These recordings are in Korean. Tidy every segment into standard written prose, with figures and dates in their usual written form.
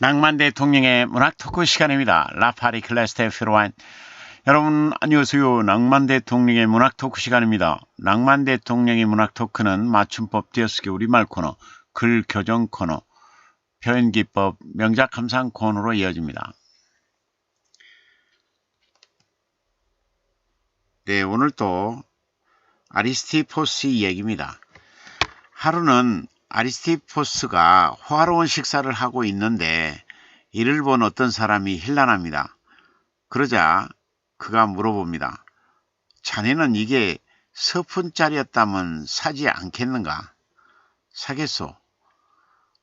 낭만 대통령의 문학 토크 시간입니다. 라파리 클래스 페로완. 여러분 안녕하세요. 낭만 대통령의 문학 토크 시간입니다. 낭만 대통령의 문학 토크는 맞춤법 띄어쓰기 우리말 코너, 글 교정 코너, 표현 기법, 명작 감상 코너로 이어집니다. 네, 오늘 또 아리스티포스 얘기입니다. 하루는 아리스티포스가 호화로운 식사를 하고 있는데 이를 본 어떤 사람이 힐난합니다. 그러자 그가 물어봅니다. 자네는 이게 서푼짜리였다면 사지 않겠는가? 사겠소.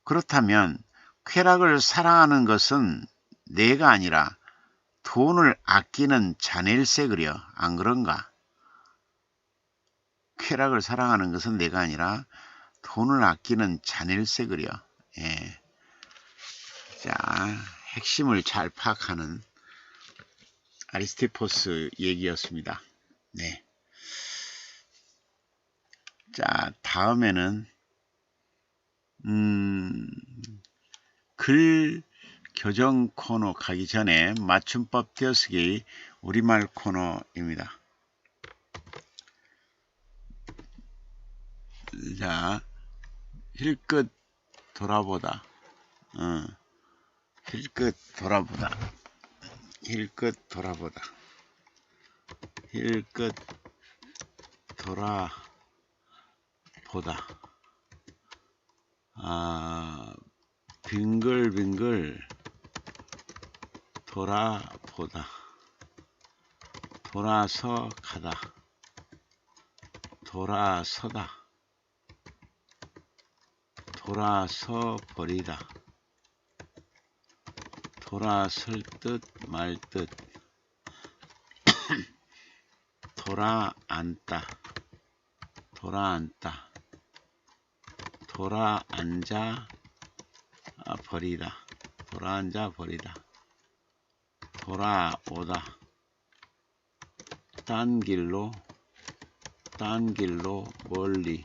그렇다면 쾌락을 사랑하는 것은 내가 아니라 돈을 아끼는 자네일세 그려. 안 그런가? 쾌락을 사랑하는 것은 내가 아니라 돈을 아끼는 자네일세 그려. 예. 자, 핵심을 잘 파악하는 아리스티포스 얘기였습니다. 네. 자, 다음에는 글 교정 코너 가기 전에 맞춤법 띄어쓰기 우리말 코너입니다. 자, 힐끗 돌아보다. 힐끗 돌아보다. 힐끗 돌아보다. 힐끗 돌아보다. 빙글빙글 돌아보다. 돌아서 가다. 돌아서다. 돌아서 버리다. 돌아설 듯 말 듯. 돌아앉다. 돌아앉다. 돌아앉아 버리다. 돌아앉아 버리다. 돌아오다. 딴 길로 멀리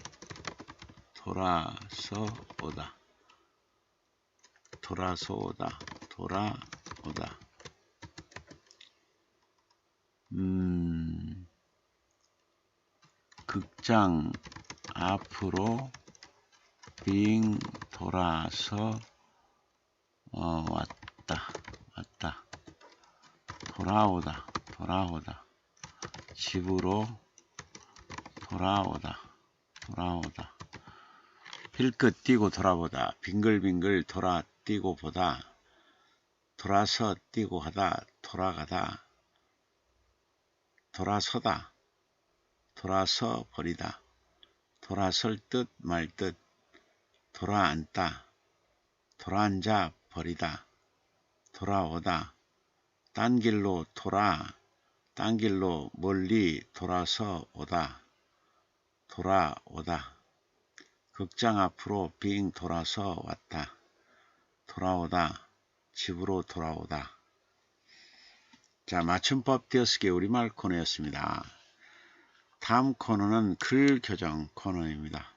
돌아서 오다. 돌아서 오다. 돌아오다. 극장 앞으로 빙 돌아서 왔다. 돌아오다. 집으로 돌아오다. 힐끗 뛰고 돌아보다. 빙글빙글 돌아 뛰고 보다. 돌아서 뛰고 하다. 돌아가다. 돌아서다. 돌아서 버리다. 돌아설 듯 말 듯. 돌아앉다. 돌아앉아 버리다. 돌아오다. 딴 길로 멀리 돌아서 오다. 돌아오다. 극장 앞으로 빙 돌아서 왔다. 돌아오다. 집으로 돌아오다. 자, 맞춤법 띄어쓰기 우리말 코너였습니다. 다음 코너는 글 교정 코너입니다.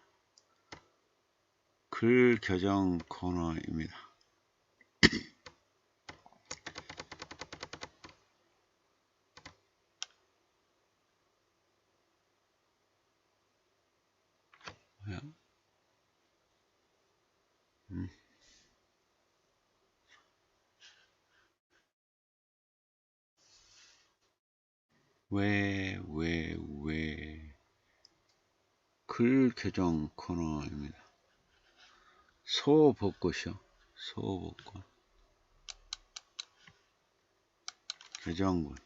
글 교정 코너입니다. 글 교정 코너입니다. 소벚꽃이요. 소벚꽃. 교정본.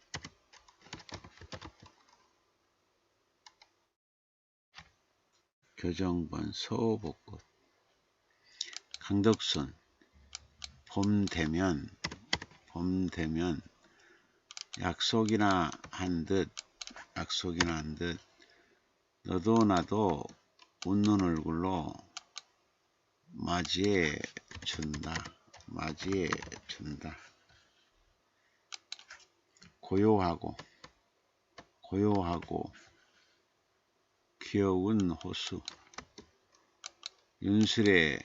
교정본 소벚꽃. 강덕순. 봄 되면 약속이나 한 듯 너도 나도 웃는 얼굴로 맞이해 준다. 고요하고 귀여운 호수. 윤술의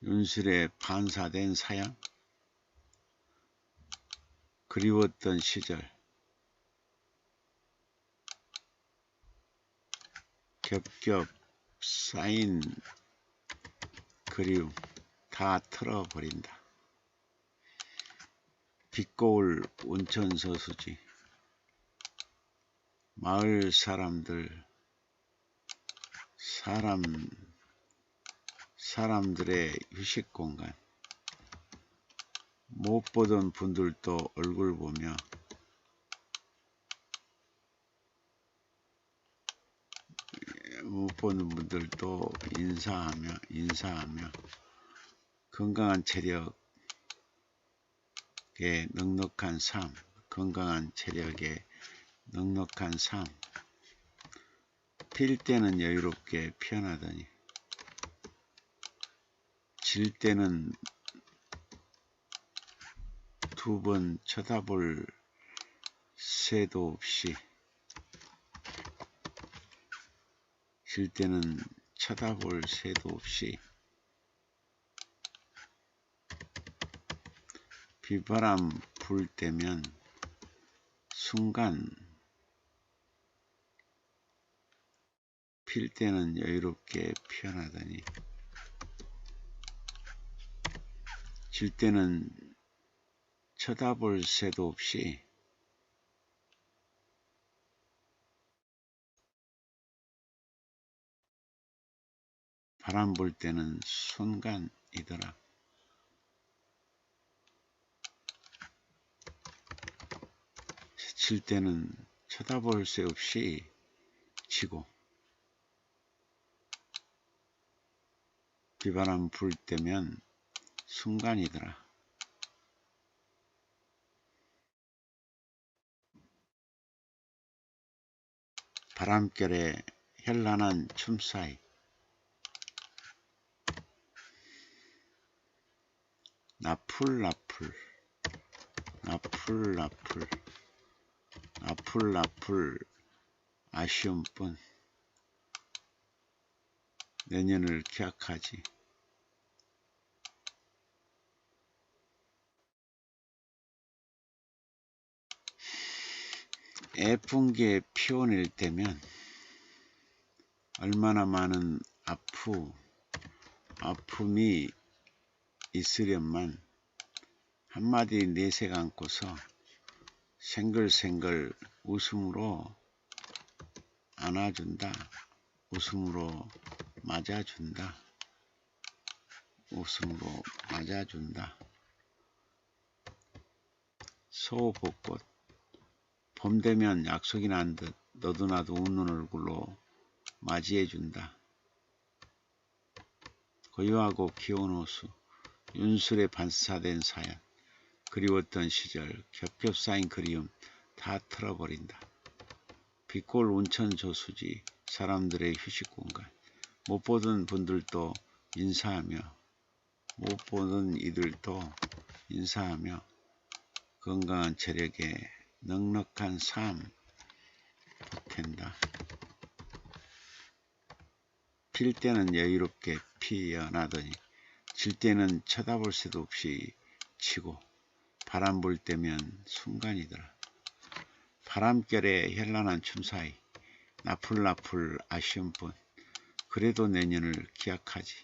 윤술에 반사된 사양, 그리웠던 시절, 겹겹 쌓인 그리움 다 털어버린다. 빛고울 온천서수지, 마을 사람들의 휴식 공간, 못 보던 분들도 얼굴 보며 못 보는 분들도 인사하며 건강한 체력에 넉넉한 삶, 건강한 체력에 넉넉한 삶, 필 때는 여유롭게 피어나더니 질 때는 두 번 쳐다볼 새도 없이, 질 때는 쳐다볼 새도 없이, 비바람 불 때면 순간, 필 때는 여유롭게 피어나더니 질 때는 쳐다볼 새도 없이 바람 불 때는 순간이더라. 질 때는 쳐다볼 새 없이 지고, 비바람 불 때면 순간이더라. 바람결에 현란한 춤사위, 나풀나풀 아쉬움뿐 내년을 기약하지. 애풍기에 피어낼 때면 얼마나 많은 아픔이 있으련만 한마디 내색 안고서 생글생글 웃음으로 안아준다. 웃음으로 맞아준다. 웃음으로 맞아준다. 소벚꽃, 봄 되면 약속이 난 듯 너도 나도 웃는 얼굴로 맞이해준다. 고요하고 귀여운 호수, 윤술에 반사된 사연, 그리웠던 시절, 겹겹 쌓인 그리움 다 털어버린다. 빛골 온천 저수지, 사람들의 휴식 공간, 못 보던 분들도 인사하며, 못 보던 이들도 인사하며 건강한 체력에 넉넉한 삶 보탠다. 필 때는 여유롭게 피어나더니 질 때는 쳐다볼 새도 없이 치고, 바람 불 때면 순간이더라. 바람결에 현란한 춤사위, 나풀나풀 아쉬움뿐 그래도 내년을 기약하지.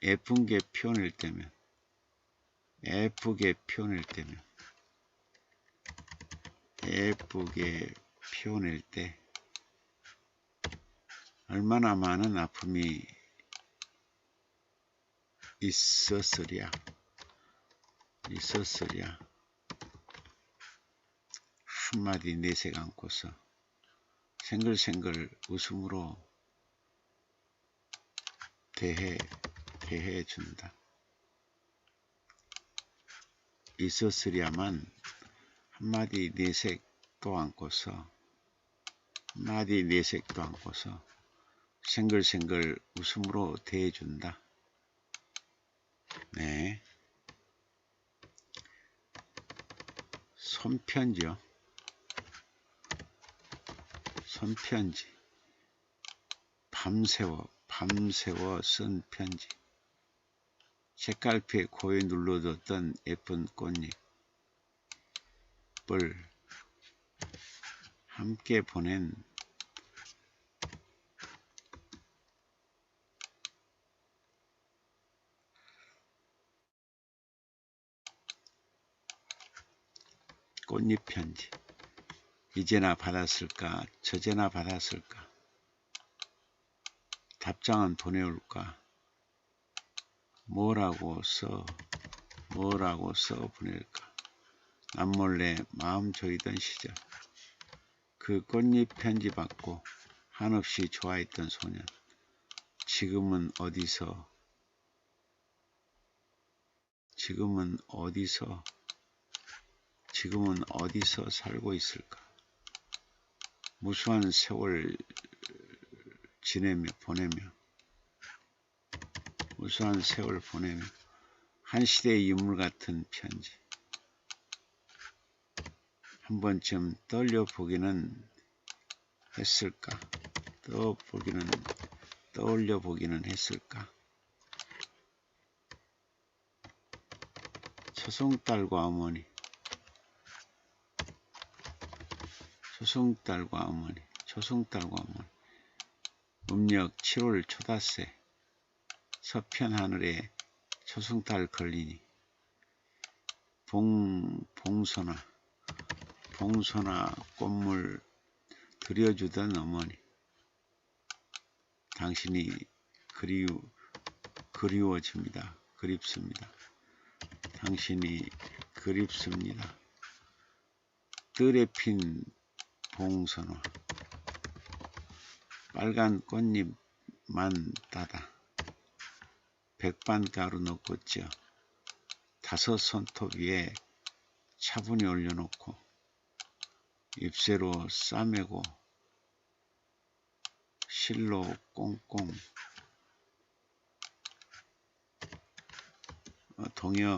예쁘게 피어낼 때면 때 얼마나 많은 아픔이 있었으랴. 한마디 내색 안고서 생글생글 웃음으로 대해준다. 있었으랴만 한마디 내색도 안고서 생글생글 웃음으로 대해준다. 네. 손편지. 밤새워 밤새워 쓴 편지. 책갈피에 고이 눌러뒀던 예쁜 꽃잎을 함께 보낸 꽃잎 편지. 이제나 받았을까, 저제나 받았을까, 답장은 보내올까, 뭐라고 써 보낼까. 남몰래 마음 졸이던 시절, 그 꽃잎 편지 받고 한없이 좋아했던 소년, 지금은 어디서 살고 있을까. 무수한 세월 보내며 한 시대의 유물 같은 편지. 한 번쯤 떠올려보기는 했을까. 초승달과 어머니. 음력 7월 초닷새 서편 하늘에 초승달 걸리니 봉소나 꽃물 들여주던 어머니, 당신이 그리워집니다. 그립습니다. 당신이 그립습니다. 뜰에 핀 봉선화, 빨간 꽃잎만 따다 백반가루 넣고 쪄 5 손톱 위에 차분히 올려놓고 잎새로 싸매고 실로 꽁꽁 동여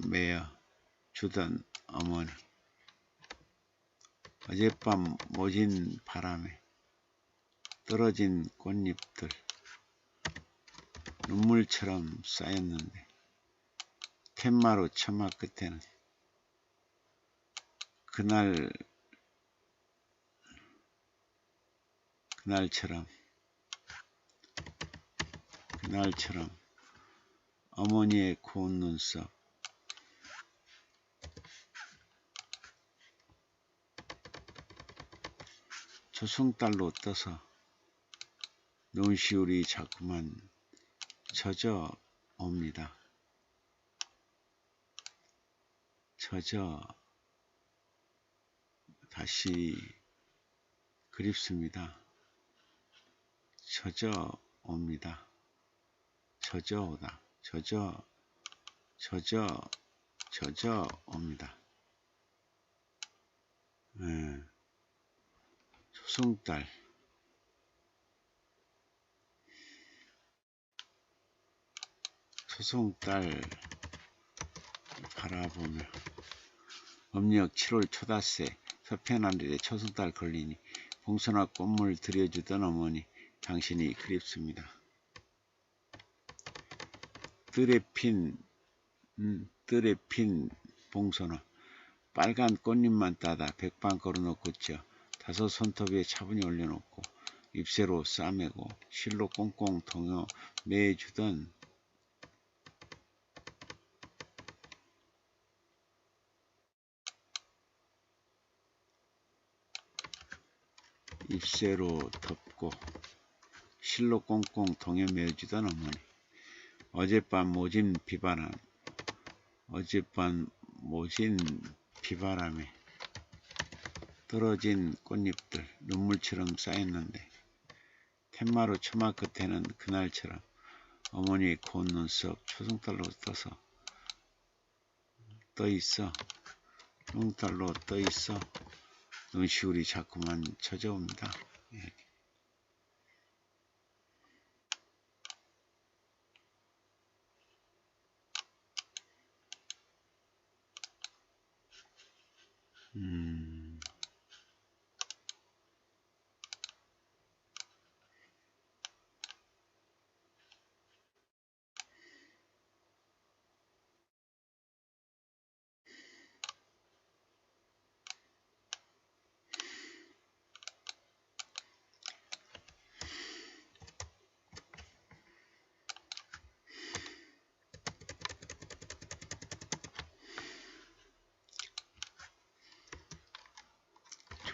매어 주던 어머니. 어젯밤 모진 바람에 떨어진 꽃잎들 눈물처럼 쌓였는데 텐마루 처마 끝에는 그날처럼 어머니의 고운 눈썹, 초승달로 떠서 눈시울이 자꾸만 젖어옵니다. 다시 그립습니다. 젖어옵니다. 젖어옵니다. 초승달. 바라보며 음력 7월 초닷새 서편 하늘에 초승달 걸리니 봉선화 꽃물 들여주던 어머니, 당신이 그립습니다. 뜰에 핀 봉선화, 빨간 꽃잎만 따다 백반가루 넣고 쪄 5 손톱 위에 차분히 올려놓고 잎새로 싸매고 실로 꽁꽁 동여 매주던 잎새로 덮고 실로 꽁꽁 동여 매주던 어머니. 어젯밤 모진 비바람에 떨어진 꽃잎들 눈물처럼 쌓였는데 텐마루 처마 끝에는 그날처럼 어머니의 고운 눈썹 초승달로 떠있어 눈시울이 자꾸만 젖어옵니다.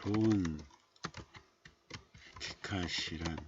좋은 기카시란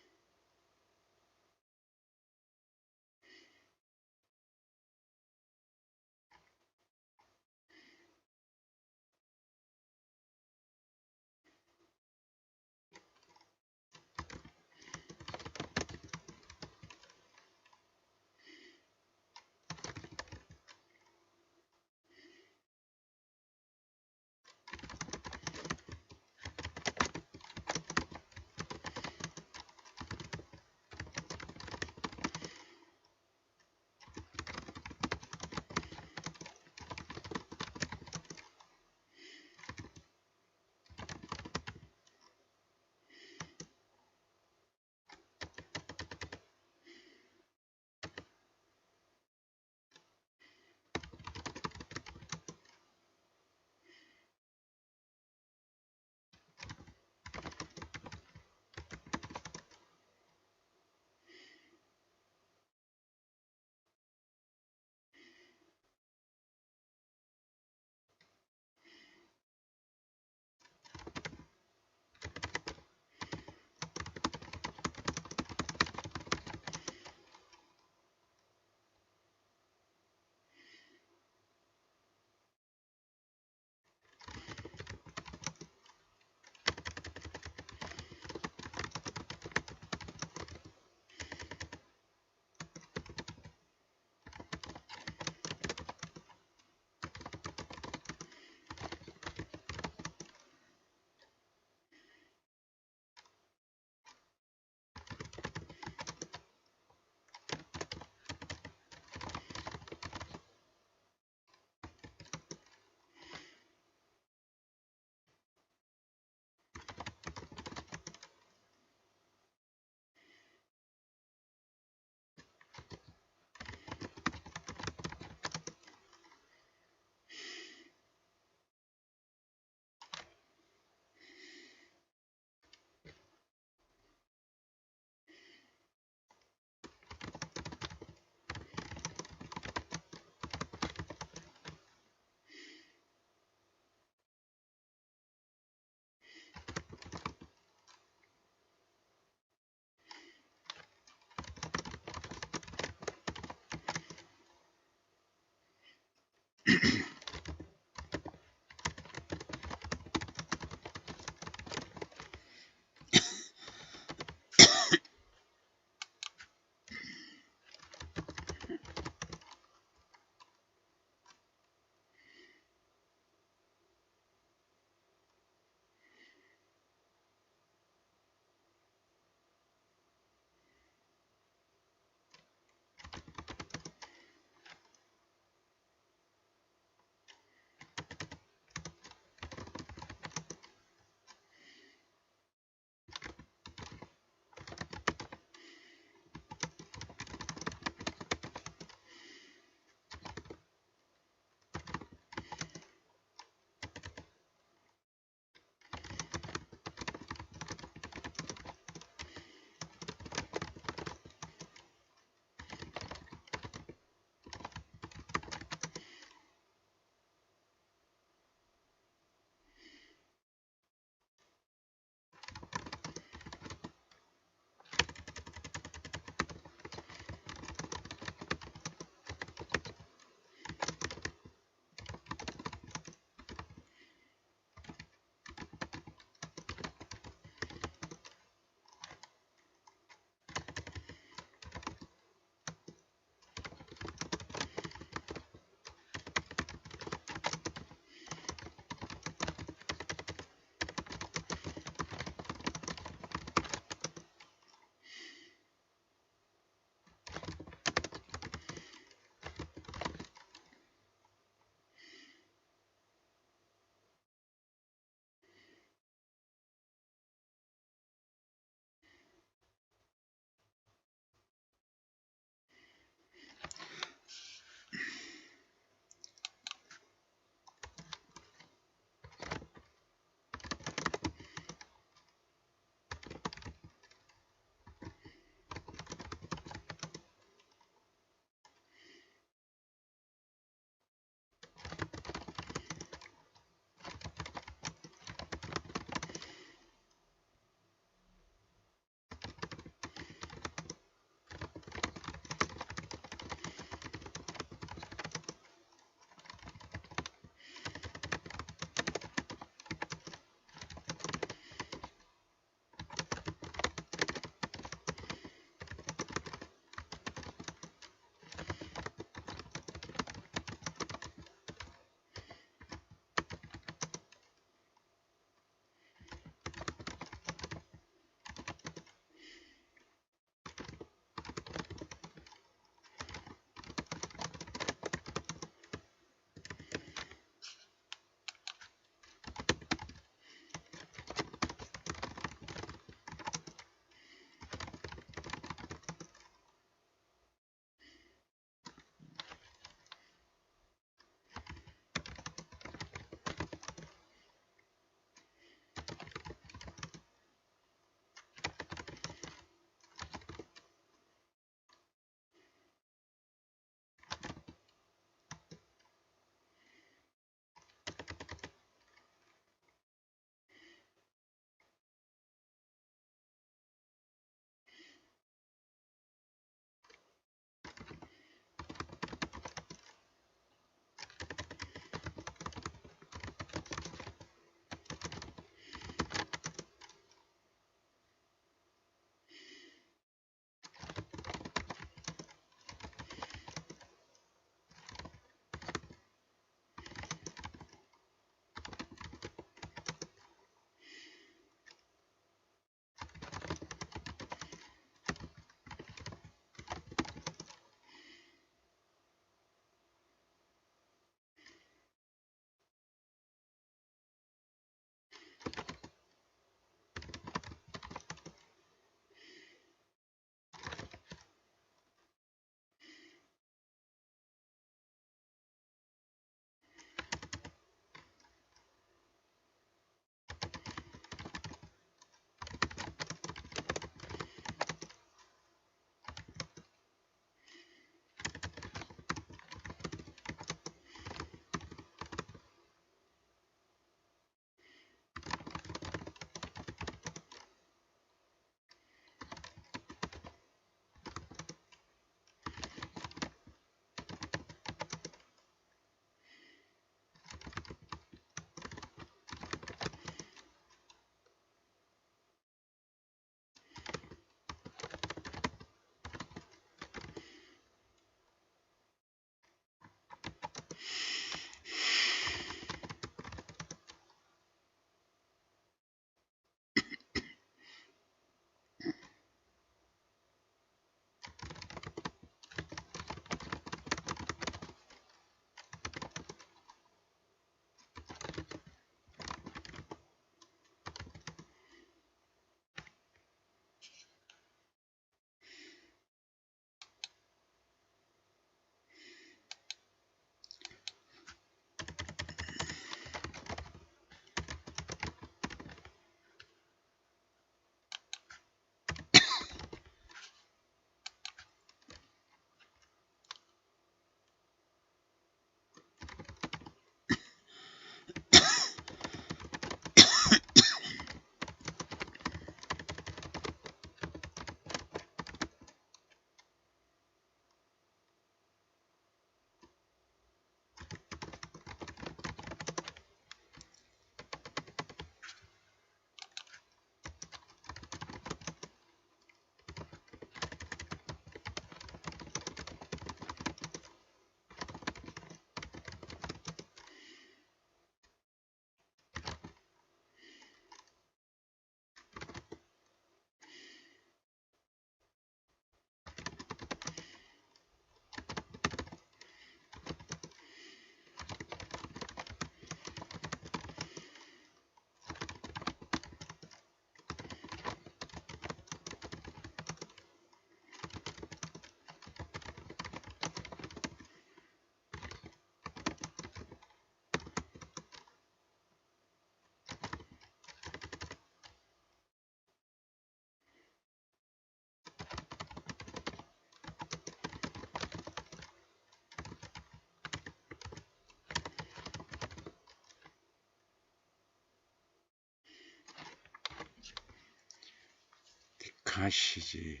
가시지.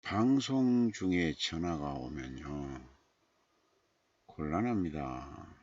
방송 중에 전화가 오면요 곤란합니다.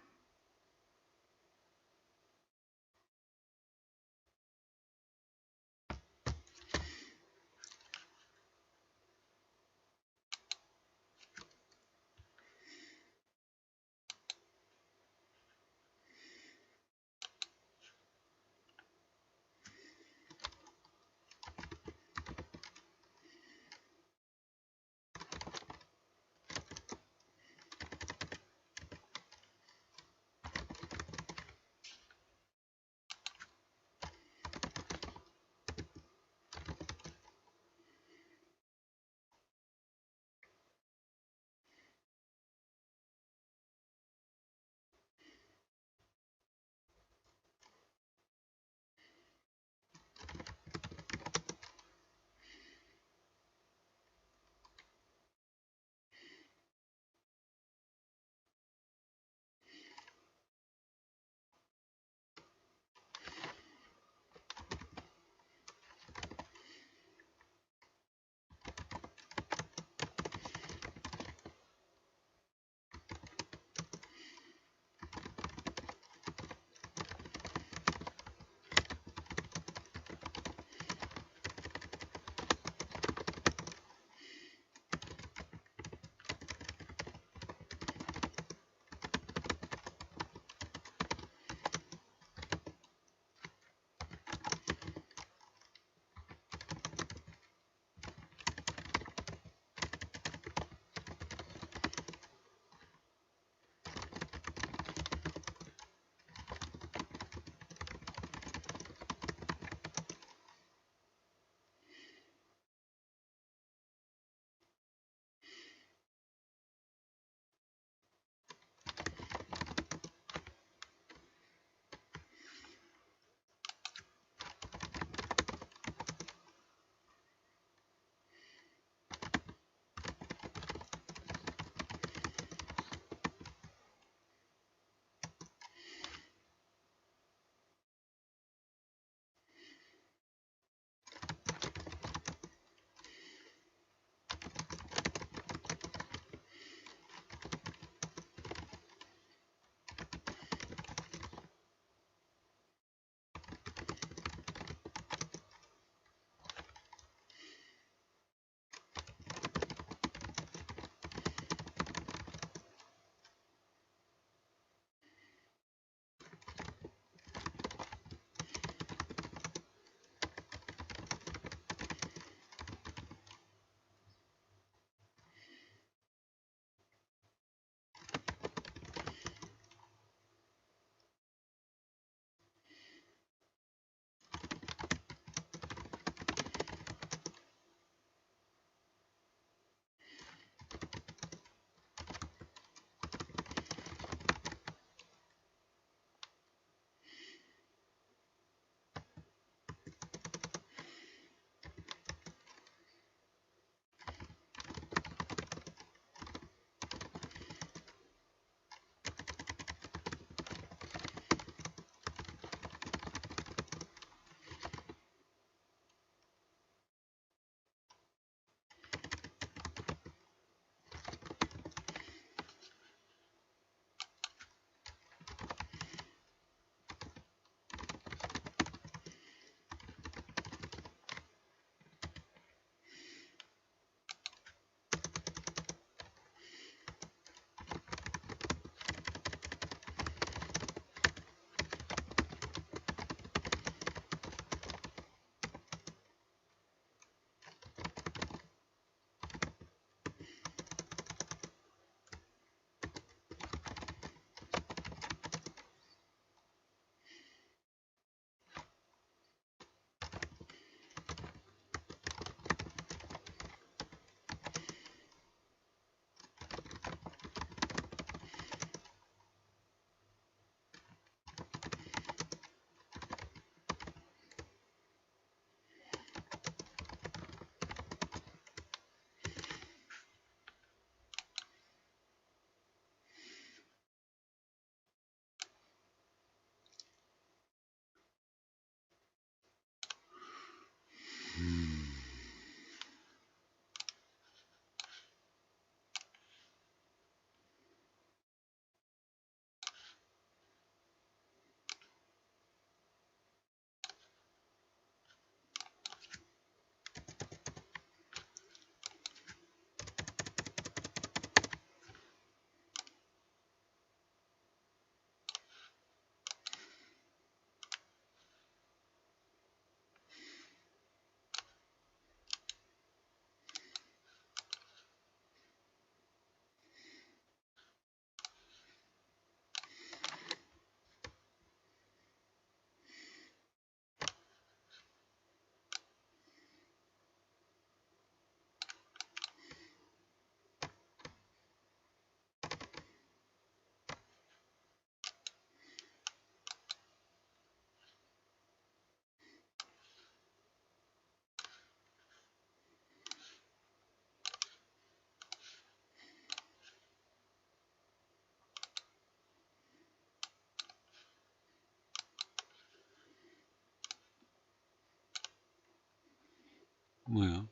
뭐요?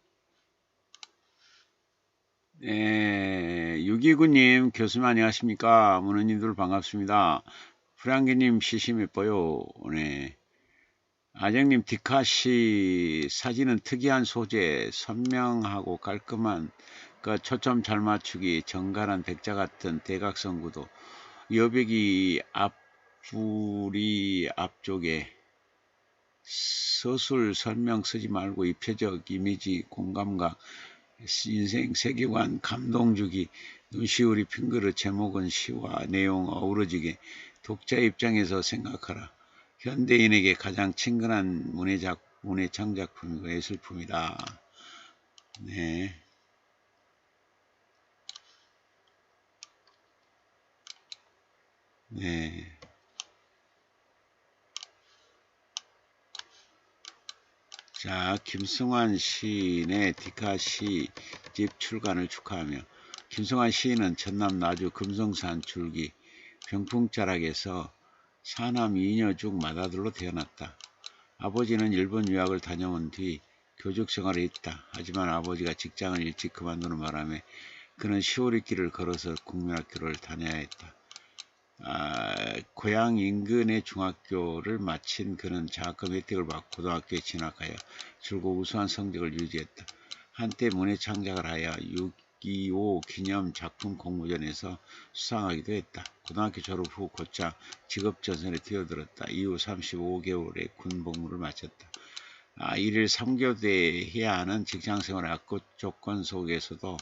629님, 교수님 안녕하십니까? 문의님들 반갑습니다. 프랑기님 시심 예뻐요. 네. 아정님, 디카시 사진은 특이한 소재, 선명하고 깔끔한 그 초점 잘 맞추기, 정갈한 백자 같은 대각선 구도, 여백이 앞불이 앞쪽에 서술 설명 쓰지 말고 입체적 이미지 공감각, 인생 세계관 감동 주기, 눈시울이 핑그릇 제목은 시와 내용 어우러지게 독자 입장에서 생각하라. 현대인에게 가장 친근한 문해창 작품이고 예술품이다. 네. 네. 자, 김승환 시인의 디카 시집 출간을 축하하며 김승환 시인은 전남 나주 금성산 줄기 병풍자락에서 사남 2녀 중 맏아들로 태어났다. 아버지는 일본 유학을 다녀온 뒤 교직 생활에 있다. 하지만 아버지가 직장을 일찍 그만두는 바람에 그는 시오리길을 걸어서 국민학교를 다녀야 했다. 고향 인근의 중학교를 마친 그는 장학금 혜택을 받고 고등학교에 진학하여 줄곧 우수한 성적을 유지했다. 한때 문해창작을 하여 6.25 기념 작품 공모전에서 수상하기도 했다. 고등학교 졸업 후 곧장 직업전선에 뛰어들었다. 이후 35개월의 군 복무를 마쳤다. 일일 3교대 해야 하는 직장생활의 악고 조건 속에서도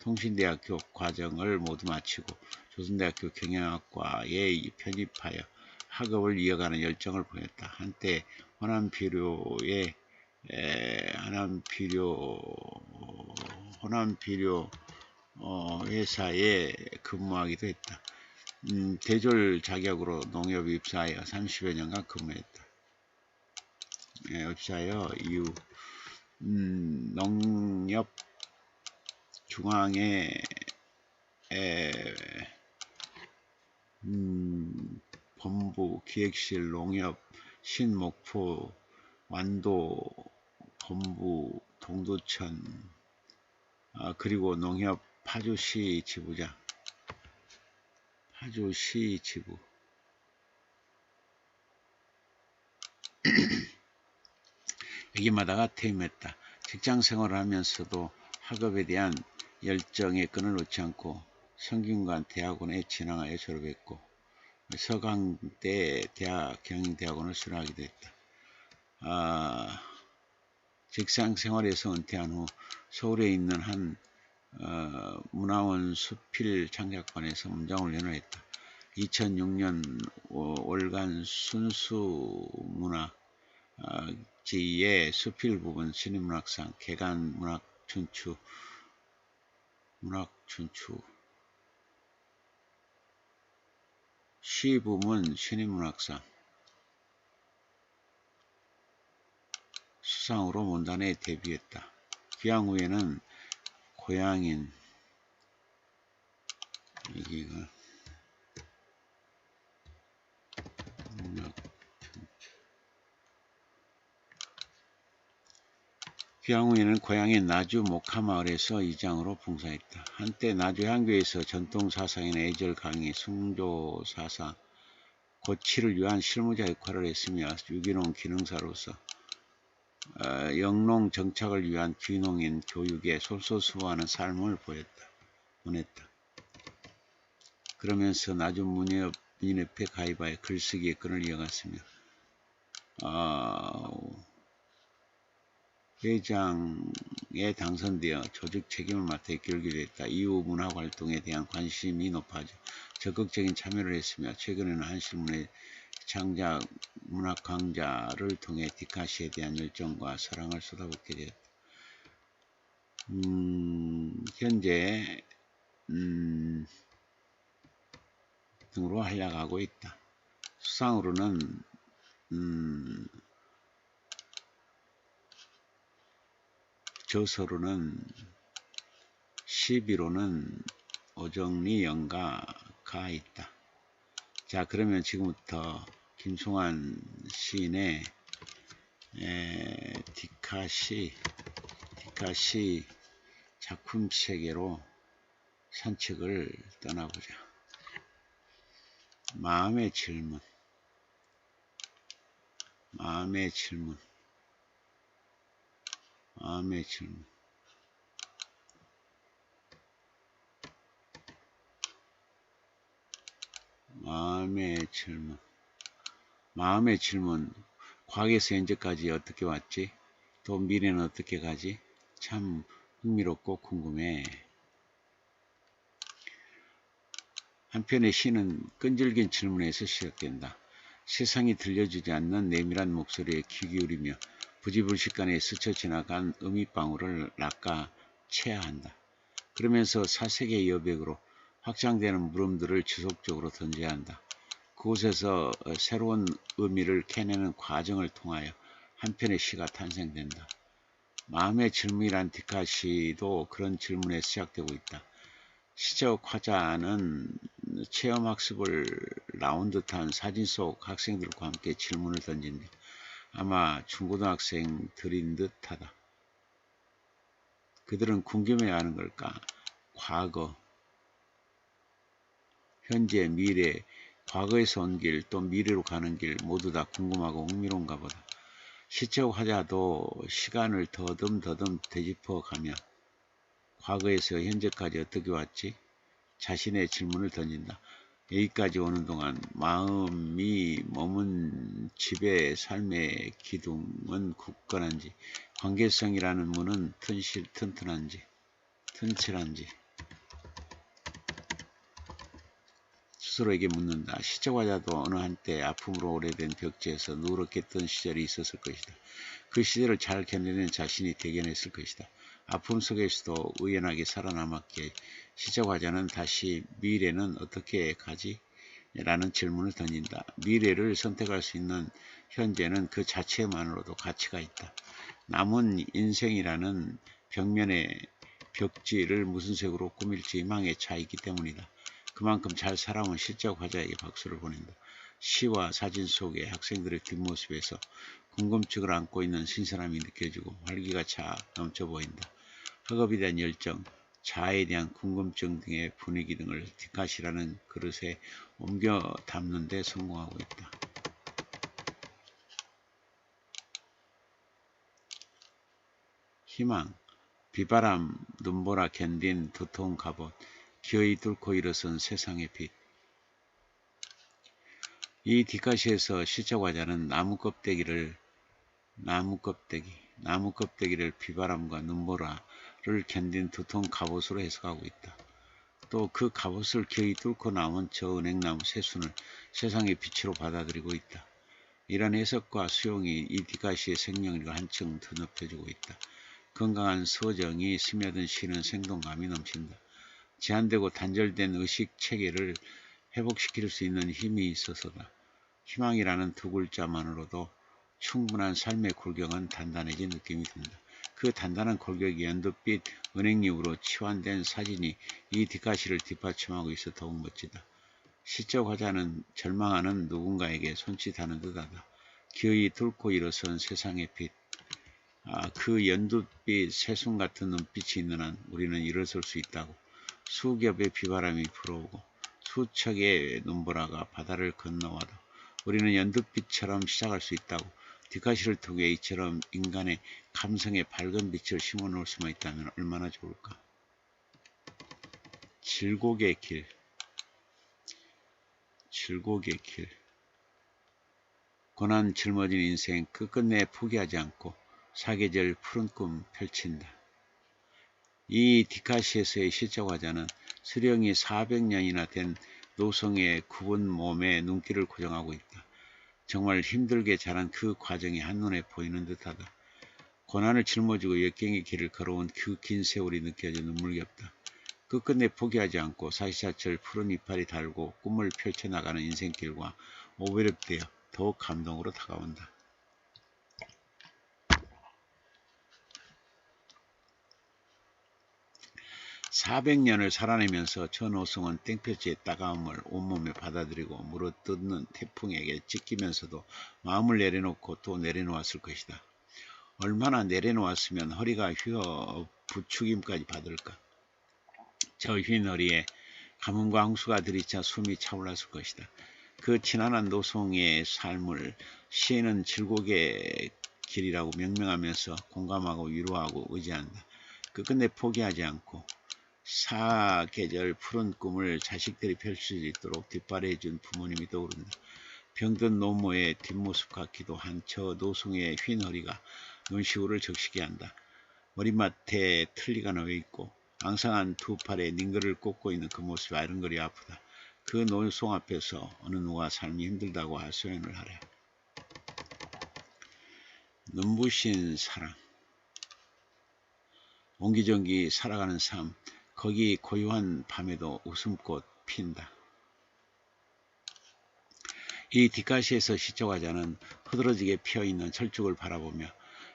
통신대학교 과정을 모두 마치고 조선대학교 경영학과에 편입하여 학업을 이어가는 열정을 보였다. 한때 호남비료 회사에 근무하기도 했다. 대졸 자격으로 농협 입사하여 30여 년간 근무했다. 입사하여 이후 농협 중앙회 본부 기획실 농협 신목포 완도 본부 동두천 그리고 농협 파주시 지부장 파주시 지부 여기마다가 퇴임했다. 직장 생활을 하면서도 학업에 대한 열정의 끈을 놓지 않고 성균관 대학원에 진학하여 졸업했고 서강대 경영대학원을 수료하기도 했다. 직장 생활에서 은퇴한 후 서울에 있는 한 문화원 수필 창작관에서 문장훈련을 했다. 2006년 월간 순수문학지의 수필 부분 신인문학상, 개간 문학춘추 시 부문 신인문학상 수상으로 문단에 데뷔했다. 귀향 후에는 고향인 여기가 귀향 후에는 고향인 나주 목화마을에서 이장으로 봉사했다. 한때 나주 향교에서 전통사상인 애절 강의, 숭조사상, 고치를 위한 실무자 역할을 했으며 유기농 기능사로서 영농 정착을 위한 귀농인 교육에 솔솔수보하는 삶을 보냈다. 그러면서 나주 문협에 가입하여 글쓰기의 끈을 이어갔으며 회장에 당선되어 조직 책임을 맡아 이끌기도 했다. 이후 문학활동에 대한 관심이 높아져 적극적인 참여를 했으며 최근에는 한실문의 창작 문학 강좌를 통해 디카시에 대한 열정과 사랑을 쏟아붓게 되었다. 현재 등으로 활약하고 있다. 수상으로는 저서로는 시비로는 오정리 연가가 있다. 자, 그러면 지금부터 김승환 시인의 디카시 디카시 작품 세계로 산책을 떠나보자. 마음의 질문, 마음의 질문, 마음의 질문. 마음의 질문. 마음의 질문. 과거에서 현재까지 어떻게 왔지? 또 미래는 어떻게 가지? 참 흥미롭고 궁금해. 한편의 시는 끈질긴 질문에서 시작된다. 세상이 들려주지 않는 내밀한 목소리에 귀 기울이며 부지불식간에 스쳐 지나간 음이방울을 낚아채야 한다. 그러면서 사색의 여백으로 확장되는 물음들을 지속적으로 던져야 한다. 그곳에서 새로운 의미를 캐내는 과정을 통하여 한편의 시가 탄생된다. 마음의 질문이란 디카시도 그런 질문에 시작되고 있다. 시적 화자는 체험학습을 나온 듯한 사진 속 학생들과 함께 질문을 던진다. 아마 중고등학생들인 듯하다. 그들은 궁금해하는 걸까? 과거, 현재, 미래, 과거에서 온 길, 또 미래로 가는 길 모두 다 궁금하고 흥미로운가 보다. 시적 화자도 시간을 더듬더듬 되짚어가며 과거에서 현재까지 어떻게 왔지? 자신의 질문을 던진다. 여기까지 오는 동안 마음이 머문 집의 삶의 기둥은 굳건한지, 관계성이라는 문은 튼실한지, 스스로에게 묻는다. 시적 화자도 어느 한때 아픔으로 오래된 벽지에서 누렇게 뜬 시절이 있었을 것이다. 그 시절을 잘 견뎌낸 자신이 대견했을 것이다. 아픔 속에서도 의연하게 살아남았기에 시적 화자는 다시 미래는 어떻게 가지? 라는 질문을 던진다. 미래를 선택할 수 있는 현재는 그 자체만으로도 가치가 있다. 남은 인생이라는 벽면의 벽지를 무슨 색으로 꾸밀지 희망의 차이기 때문이다. 그만큼 잘 살아온 시적 화자에게 박수를 보낸다. 시와 사진 속의 학생들의 뒷모습에서 궁금증을 안고 있는 신선함이 느껴지고 활기가 차 넘쳐 보인다. 학업에 대한 열정, 자아에 대한 궁금증 등의 분위기 등을 디카시라는 그릇에 옮겨 담는 데 성공하고 있다. 희망, 비바람, 눈보라 견딘 두터운 갑옷, 기어이 뚫고 일어선 세상의 빛. 이 디카시에서 시적 화자는 나무 껍데기를 비바람과 눈보라를 견딘 두터운 갑옷으로 해석하고 있다. 또 그 갑옷을 기어이 뚫고 나온 저 은행나무 새순을 세상의 빛으로 받아들이고 있다. 이런 해석과 수용이 이 디카시의 생명력을 한층 더 높여주고 있다. 건강한 서정이 스며든 시는 생동감이 넘친다. 제한되고 단절된 의식 체계를 회복시킬 수 있는 힘이 있어서다. 희망이라는 두 글자만으로도 충분한 삶의 골격은 단단해진 느낌이 든다. 그 단단한 골격이 연두빛 은행잎으로 치환된 사진이 이 디카시를 뒷받침하고 있어 더욱 멋지다. 시적 화자는 절망하는 누군가에게 손짓하는 듯하다. 기어이 뚫고 일어선 세상의 빛. 그 연두빛 새순 같은 눈빛이 있는 한 우리는 일어설 수 있다고. 수겹의 비바람이 불어오고 수척의 눈보라가 바다를 건너와도 우리는 연두빛처럼 시작할 수 있다고. 디카시를 통해 이처럼 인간의 감성에 밝은 빛을 심어놓을 수만 있다면 얼마나 좋을까. 질곡의 길. 고난 짊어진 인생 끝끝내 포기하지 않고 사계절 푸른 꿈 펼친다. 이 디카시에서의 시적 화자는 수령이 400년이나 된 노성의 굽은 몸에 눈길을 고정하고 있다. 정말 힘들게 자란 그 과정이 한눈에 보이는 듯하다. 고난을 짊어지고 역경의 길을 걸어온 그 긴 세월이 느껴져 눈물겹다. 끝끝내 포기하지 않고 사시사철 푸른 이파리 달고 꿈을 펼쳐나가는 인생길과 오버랩되어 더욱 감동으로 다가온다. 400년을 살아내면서 저 노성은 땡볕의 따가움을 온몸에 받아들이고 물어뜯는 태풍에게 찢기면서도 마음을 내려놓고 또 내려놓았을 것이다. 얼마나 내려놓았으면 허리가 휘어 부축임까지 받을까. 저 흰 허리에 가뭄과 홍수가 들이차 숨이 차올랐을 것이다. 그 친한한 노송의 삶을 시인은 질곡의 길이라고 명명하면서 공감하고 위로하고 의지한다. 끝끝내 포기하지 않고 사계절 푸른 꿈을 자식들이 펼칠 수 있도록 뒷바라해준 부모님이 떠오른다. 병든 노모의 뒷모습 같기도 한 저 노송의 흰 허리가 눈시울을 적시게 한다. 머리맡에 틀니가 놓여있고 앙상한 두 팔에 닝글을 꽂고 있는 그 모습이 아른거리 아프다. 그 노송 앞에서 어느 누가 삶이 힘들다고 하소연을 하랴. 눈부신 사랑. 옹기종기 살아가는 삶. 거기 고요한 밤에도 웃음꽃 핀다. 이 뒷가시에서 시적화자는 흐드러지게 피어있는 철쭉을 바라보며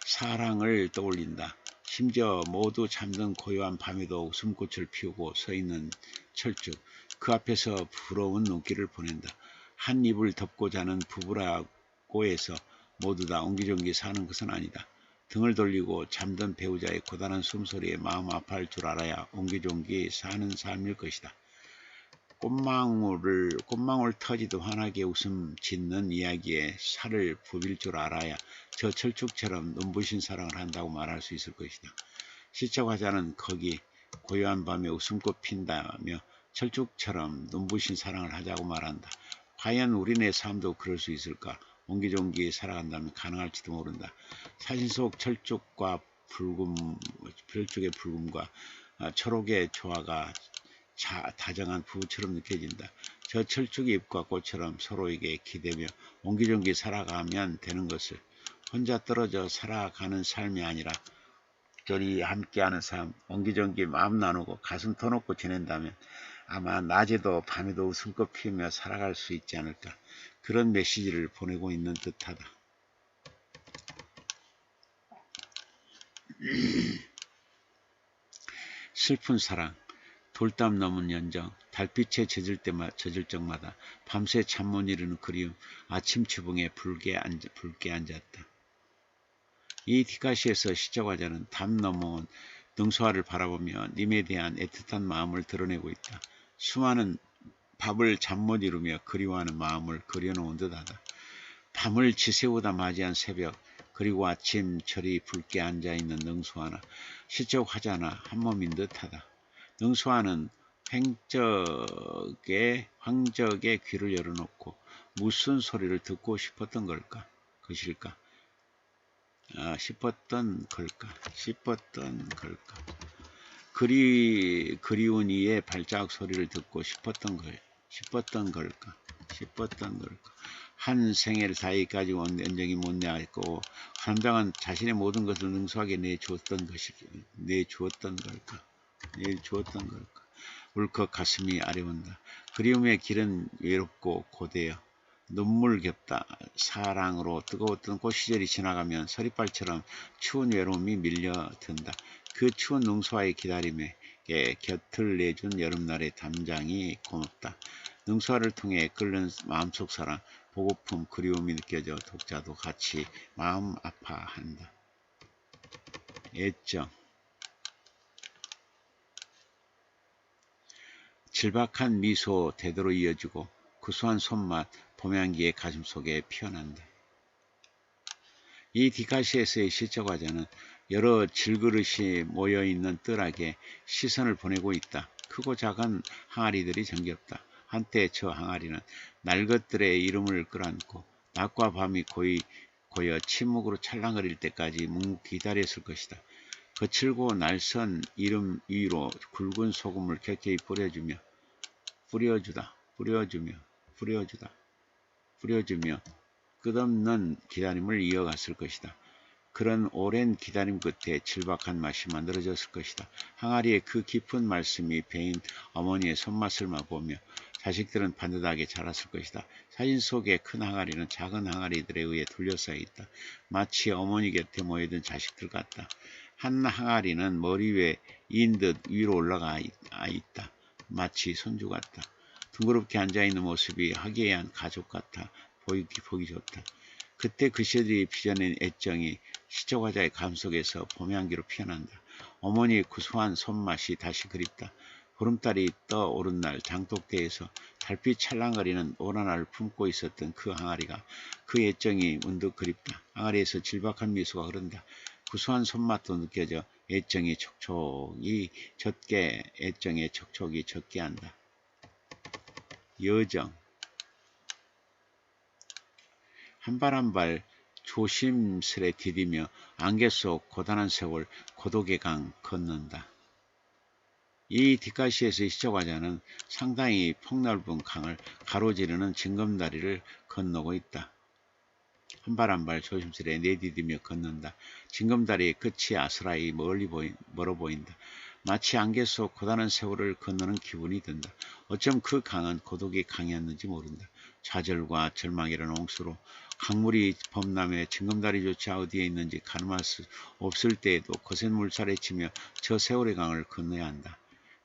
사랑을 떠올린다. 심지어 모두 잠든 고요한 밤에도 웃음꽃을 피우고 서있는 철쭉, 그 앞에서 부러운 눈길을 보낸다. 한 입을 덮고 자는 부부라고 해서 모두 다 옹기종기 사는 것은 아니다. 등을 돌리고 잠든 배우자의 고단한 숨소리에 마음 아파할 줄 알아야 옹기종기 사는 삶일 것이다. 꽃망울 터지도 환하게 웃음 짓는 이야기에 살을 부빌 줄 알아야 저 철쭉처럼 눈부신 사랑을 한다고 말할 수 있을 것이다. 시적화자는 거기 고요한 밤에 웃음꽃 핀다며 철쭉처럼 눈부신 사랑을 하자고 말한다. 과연 우리네 삶도 그럴 수 있을까? 옹기종기 살아간다면 가능할지도 모른다. 사진 속 철쭉의 붉음과 초록의 조화가 다정한 부부처럼 느껴진다. 저 철쭉의 잎과 꽃처럼 서로에게 기대며 옹기종기 살아가면 되는 것을, 혼자 떨어져 살아가는 삶이 아니라 저리 함께하는 삶, 옹기종기 마음 나누고 가슴 터놓고 지낸다면 아마 낮에도 밤에도 웃음꽃 피우며 살아갈 수 있지 않을까. 그런 메시지를 보내고 있는 듯하다. 슬픈 사랑. 돌담 넘은 연정, 달빛에 젖을 적마다 밤새 잠 못 이루는 그리움, 아침 지붕에 붉게 앉았다. 이 뒷가시에서 시적화자는 담 넘어온 능소화를 바라보며 님에 대한 애틋한 마음을 드러내고 있다. 수많은 밥을 잠 못 이루며 그리워하는 마음을 그려놓은 듯하다. 밤을 지새우다 맞이한 새벽, 그리고 아침 절이 붉게 앉아있는 능소화나 시적화자나 한몸인 듯하다. 능소화는 황적의 귀를 열어놓고 무슨 소리를 듣고 싶었던 것일까? 싶었던 걸까? 그리운 이의 발자국 소리를 듣고 싶었던 걸까? 한 생애를 다히 가지고 온 연정이 못 내었고 함장은 자신의 모든 것을 능소하게 내주었던 걸까? 울컥 가슴이 아려온다. 그리움의 길은 외롭고 고되어 눈물겹다. 사랑으로 뜨거웠던 꽃시절이 지나가면 서리빨처럼 추운 외로움이 밀려든다. 그 추운 능소와의 기다림에 곁을 내준 여름날의 담장이 고맙다. 능소화를 통해 끓는 마음속 사랑, 보고품, 그리움이 느껴져 독자도 같이 마음 아파한다. 애정. 질박한 미소 대대로 이어지고 구수한 손맛, 봄향기의 가슴속에 피어난다. 이 뒷가시에서의 시적화자는 여러 질그릇이 모여있는 뜰악에 시선을 보내고 있다. 크고 작은 항아리들이 정겹다. 한때 저 항아리는 날것들의 이름을 끌어안고 낮과 밤이 고여 침묵으로 찰랑거릴 때까지 묵묵히 기다렸을 것이다. 거칠고 날선 이름 위로 굵은 소금을 켜켜이 뿌려주며 끝없는 기다림을 이어갔을 것이다. 그런 오랜 기다림 끝에 질박한 맛이 만들어졌을 것이다. 항아리에 그 깊은 말씀이 배인 어머니의 손맛을 맛보며 자식들은 반듯하게 자랐을 것이다. 사진 속의 큰 항아리는 작은 항아리들에 의해 둘러싸여 있다. 마치 어머니 곁에 모여든 자식들 같다. 한 항아리는 머리 위인 듯 위로 올라가 있다. 마치 손주 같다. 둥그렇게 앉아있는 모습이 화기애애한 가족 같아 보기 좋다. 그때 그 시절이 빚어낸 애정이 시초과자의 감 속에서 봄 향기로 피어난다. 어머니의 구수한 손맛이 다시 그립다. 보름달이 떠오른 날 장독대에서 달빛 찰랑거리는 오라나를 품고 있었던 그 항아리가, 그 애정이 문득 그립다. 항아리에서 질박한 미소가 흐른다. 구수한 손맛도 느껴져 애정이 촉촉이 젖게, 애정의 촉촉이 젖게 한다. 여정. 한 발 한 발 조심스레 디디며 안개 속 고단한 세월 고독의 강 건넌다. 이 뒷가시에서의 시초과자는 상당히 폭넓은 강을 가로지르는 징검다리를 건너고 있다. 한 발 한 발 조심스레 내디디며 건넌다. 징검다리의 끝이 아스라이 멀어 보인다. 마치 안개 속 고단한 세월을 건너는 기분이 든다. 어쩜 그 강은 고독의 강이었는지 모른다. 좌절과 절망이라는 옹수로 강물이 범람해 징검다리조차 어디에 있는지 가늠할 수 없을 때에도 거센 물살에 치며 저 세월의 강을 건너야 한다.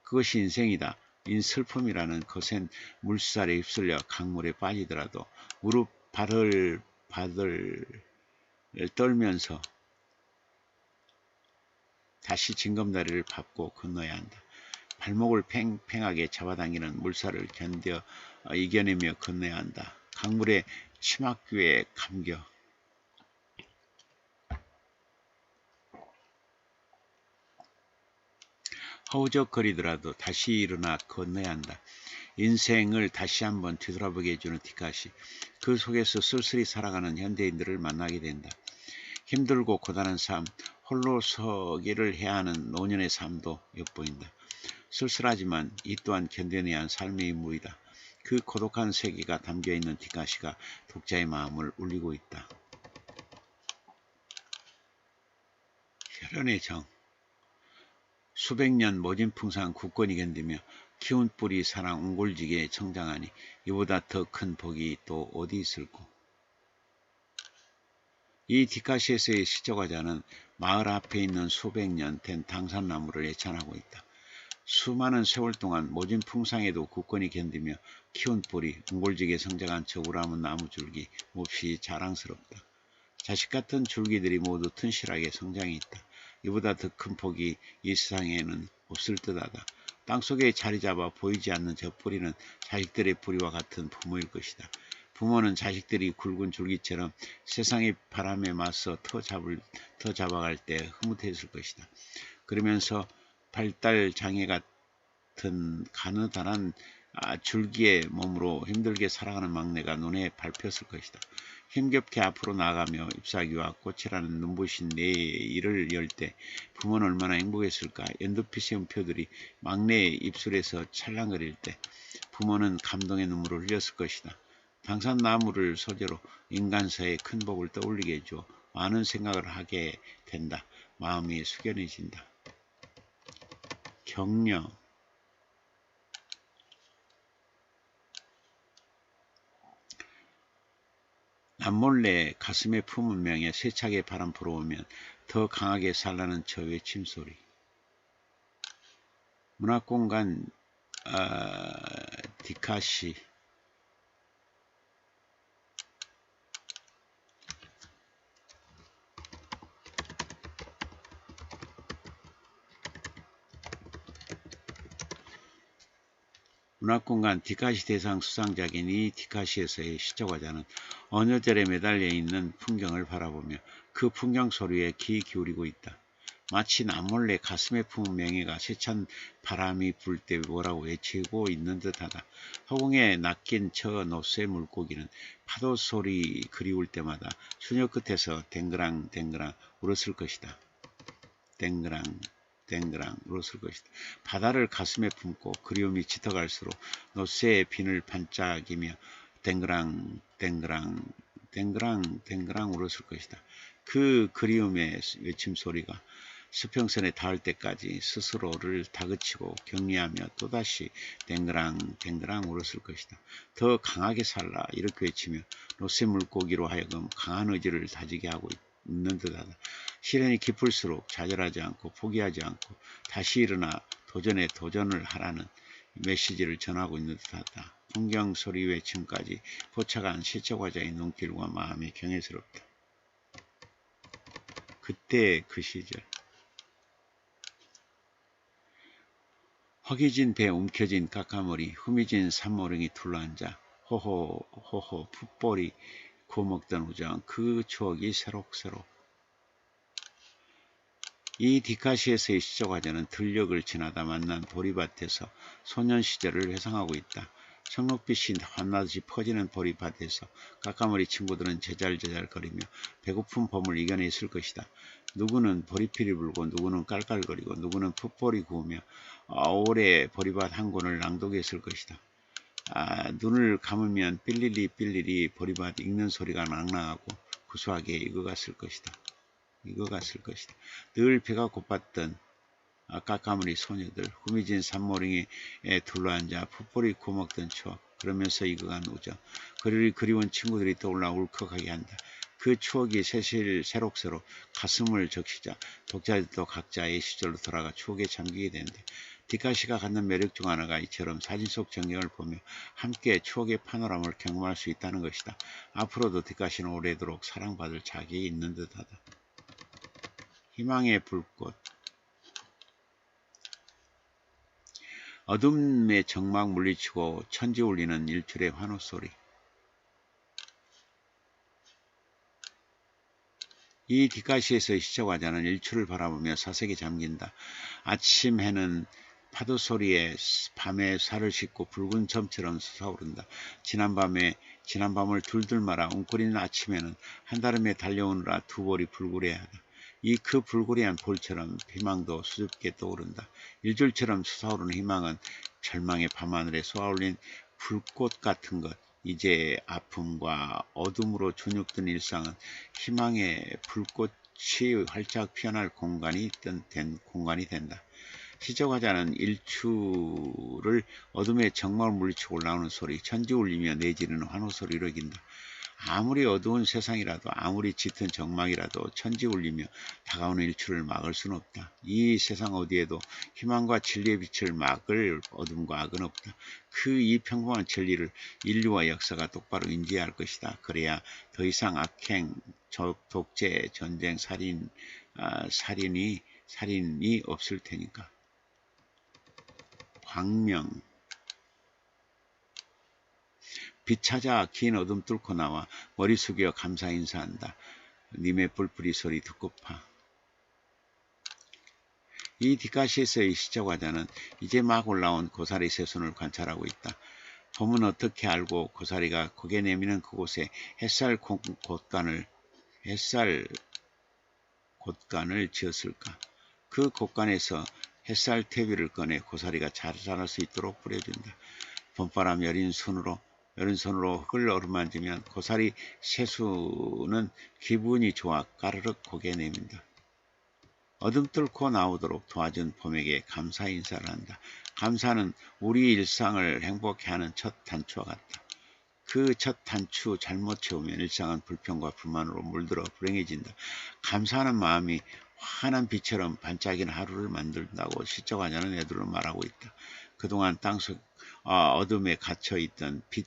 그것이 인생이다. 슬픔이라는 거센 물살에 휩쓸려 강물에 빠지더라도 무릎 바들 떨면서 다시 징검다리를 밟고 건너야 한다. 발목을 팽팽하게 잡아당기는 물살을 이겨내며 건너야 한다. 강물의 치맛귀에 감겨 허우적거리더라도 다시 일어나 건너야 한다. 인생을 다시 한번 뒤돌아보게 해주는 뒷가시. 그 속에서 쓸쓸히 살아가는 현대인들을 만나게 된다. 힘들고 고단한 삶, 홀로 서기를 해야 하는 노년의 삶도 엿보인다. 쓸쓸하지만 이 또한 견뎌내야 한 삶의 인물이다. 그 고독한 세계가 담겨있는 뒷가시가 독자의 마음을 울리고 있다. 혈연의 정. 수백 년 모진풍상 굳건히 견디며 키운 뿌리 사랑 옹골지게 성장하니 이보다 더 큰 복이 또 어디 있을꼬. 이 뒷가시에서의 시초과자는 마을 앞에 있는 수백 년 된 당산나무를 애찬하고 있다. 수많은 세월 동안 모진 풍상에도 굳건히 견디며 키운 뿌리, 옹골지게 성장한 저 우람한 나무줄기 몹시 자랑스럽다. 자식 같은 줄기들이 모두 튼실하게 성장해 있다. 이보다 더 큰 복이 이 세상에는 없을 듯하다. 땅속에 자리잡아 보이지 않는 저 뿌리는 자식들의 뿌리와 같은 부모일 것이다. 부모는 자식들이 굵은 줄기처럼 세상의 바람에 맞서 터 잡아갈 때 흐뭇했을 것이다. 그러면서 발달 장애 같은 가느다란 줄기의 몸으로 힘들게 살아가는 막내가 눈에 밟혔을 것이다. 힘겹게 앞으로 나아가며 잎사귀와 꽃이라는 눈부신 내일을 열 때 부모는 얼마나 행복했을까. 연두빛의 음표들이 막내의 입술에서 찰랑거릴 때 부모는 감동의 눈물을 흘렸을 것이다. 당산나무를 소재로 인간사의 큰 복을 떠올리게 해줘 많은 생각을 하게 된다. 마음이 숙연해진다. 격려. 남몰래 가슴에 품은 명에 세차게 바람 불어오면 더 강하게 살라는 저 외침소리. 문학공간 뒷가시. 문학공간 뒷가시 대상 수상작인 이 뒷가시에서의 시초과자는 어느 절에 매달려 있는 풍경을 바라보며 그 풍경 소리에 귀 기울이고 있다. 마치 남몰래 가슴에 품은 명예가 세찬 바람이 불 때 뭐라고 외치고 있는 듯하다. 허공에 낚인 저 노쇠 물고기는 파도 소리 그리울 때마다 수녀 끝에서 댕그랑댕그랑 울었을 것이다. 댕그랑 댕그랑 울었을 것이다. 바다를 가슴에 품고 그리움이 짙어갈수록 노쇠의 비늘 반짝이며 댕그랑 댕그랑 댕그랑 댕그랑 울었을 것이다. 그 그리움의 외침소리가 수평선에 닿을 때까지 스스로를 다그치고 격리하며 또다시 댕그랑 댕그랑 울었을 것이다. 더 강하게 살라 이렇게 외치며 노쇠 물고기로 하여금 강한 의지를 다지게 하고 있는 듯하다. 시련이 깊을수록 좌절하지 않고 포기하지 않고 다시 일어나 도전에 도전을 하라는 메시지를 전하고 있는 듯하다. 풍경 소리 외침까지 포착한 시적화자의 눈길과 마음이 경외스럽다. 그때 그 시절 허기진 배 움켜진 까까머리 후미진 산모령이 둘러앉아 호호 풋볼이 구워먹던 우정 그 추억이 새록새록. 이 디카시에서의 시적화자는 들녘을 지나다 만난 보리밭에서 소년 시절을 회상하고 있다. 청록빛이 환나듯이 퍼지는 보리밭에서 까까머리 친구들은 제잘제잘거리며 배고픈 봄을 이겨냈을 것이다. 누구는 보리피리 불고 누구는 깔깔거리고 누구는 풋볼이 구우며 올해 보리밭 한 권을 낭독했을 것이다. 눈을 감으면 삘리리 보리밭 익는 소리가 낭낭하고 구수하게 익어갔을 것이다. 늘 배가 고팠던 까까머리 소녀들, 후미진 산모령에 둘러앉아 풋볼이 구워먹던 추억, 그러면서 익어간 우정, 그리운 친구들이 떠올라 울컥하게 한다. 그 추억이 새록새록 가슴을 적시자 독자들도 각자의 시절로 돌아가 추억에 잠기게 된다. 디카시가 갖는 매력 중 하나가 이처럼 사진 속 전경을 보며 함께 추억의 파노라마를 경험할 수 있다는 것이다. 앞으로도 디카시는 오래도록 사랑받을 자격이 있는 듯하다. 희망의 불꽃. 어둠의 정막 물리치고 천지 울리는 일출의 환호소리. 이 디카시에서의 시적화자는 일출을 바라보며 사색에 잠긴다. 아침 해는 파도 소리에 밤에 살을 씻고 붉은 점처럼 솟아오른다. 지난 밤을 둘둘 말아 웅크리는 아침에는 한달음에 달려오느라 두 볼이 불구레하다. 그 불구레한 볼처럼 희망도 수줍게 떠오른다. 일줄처럼 솟아오르는 희망은 절망의 밤하늘에 쏘아올린 불꽃 같은 것. 이제 아픔과 어둠으로 주눅든 일상은 희망의 불꽃이 활짝 피어날 공간이 된다. 시적화자는 일출을 어둠의 정막을 물리치고 올라오는 소리, 천지 울리며 내지르는 환호소리로 이긴다. 아무리 어두운 세상이라도 아무리 짙은 정막이라도 천지 울리며 다가오는 일출을 막을 수는 없다. 이 세상 어디에도 희망과 진리의 빛을 막을 어둠과 악은 없다. 이 평범한 진리를 인류와 역사가 똑바로 인지해야 할 것이다. 그래야 더 이상 악행, 독재, 전쟁, 살인이 없을 테니까. 광명. 빛 찾아 긴 어둠 뚫고 나와 머리 숙여 감사 인사한다. 님의 뿔뿔이 소리 듣고파. 이 디카시에서의 시적화자는 이제 막 올라온 고사리 새순을 관찰하고 있다. 봄은 어떻게 알고 고사리가 고개 내미는 그곳에 햇살 곳간을 지었을까? 그 곳간에서 햇살 퇴비를 꺼내 고사리가 잘 자랄 수 있도록 뿌려준다. 봄바람 여린 손으로 흙을 어루만지면 고사리 새수는 기분이 좋아 까르륵 고개 내민다. 어둠 뚫고 나오도록 도와준 봄에게 감사 인사를 한다. 감사는 우리 일상을 행복해 하는 첫 단추와 같다. 그 첫 단추 잘못 채우면 일상은 불평과 불만으로 물들어 불행해진다. 감사하는 마음이 환한 빛처럼 반짝이는 하루를 만든다고 시적화자는 애들로 말하고 있다. 그동안 땅속 어둠에 갇혀있던 빛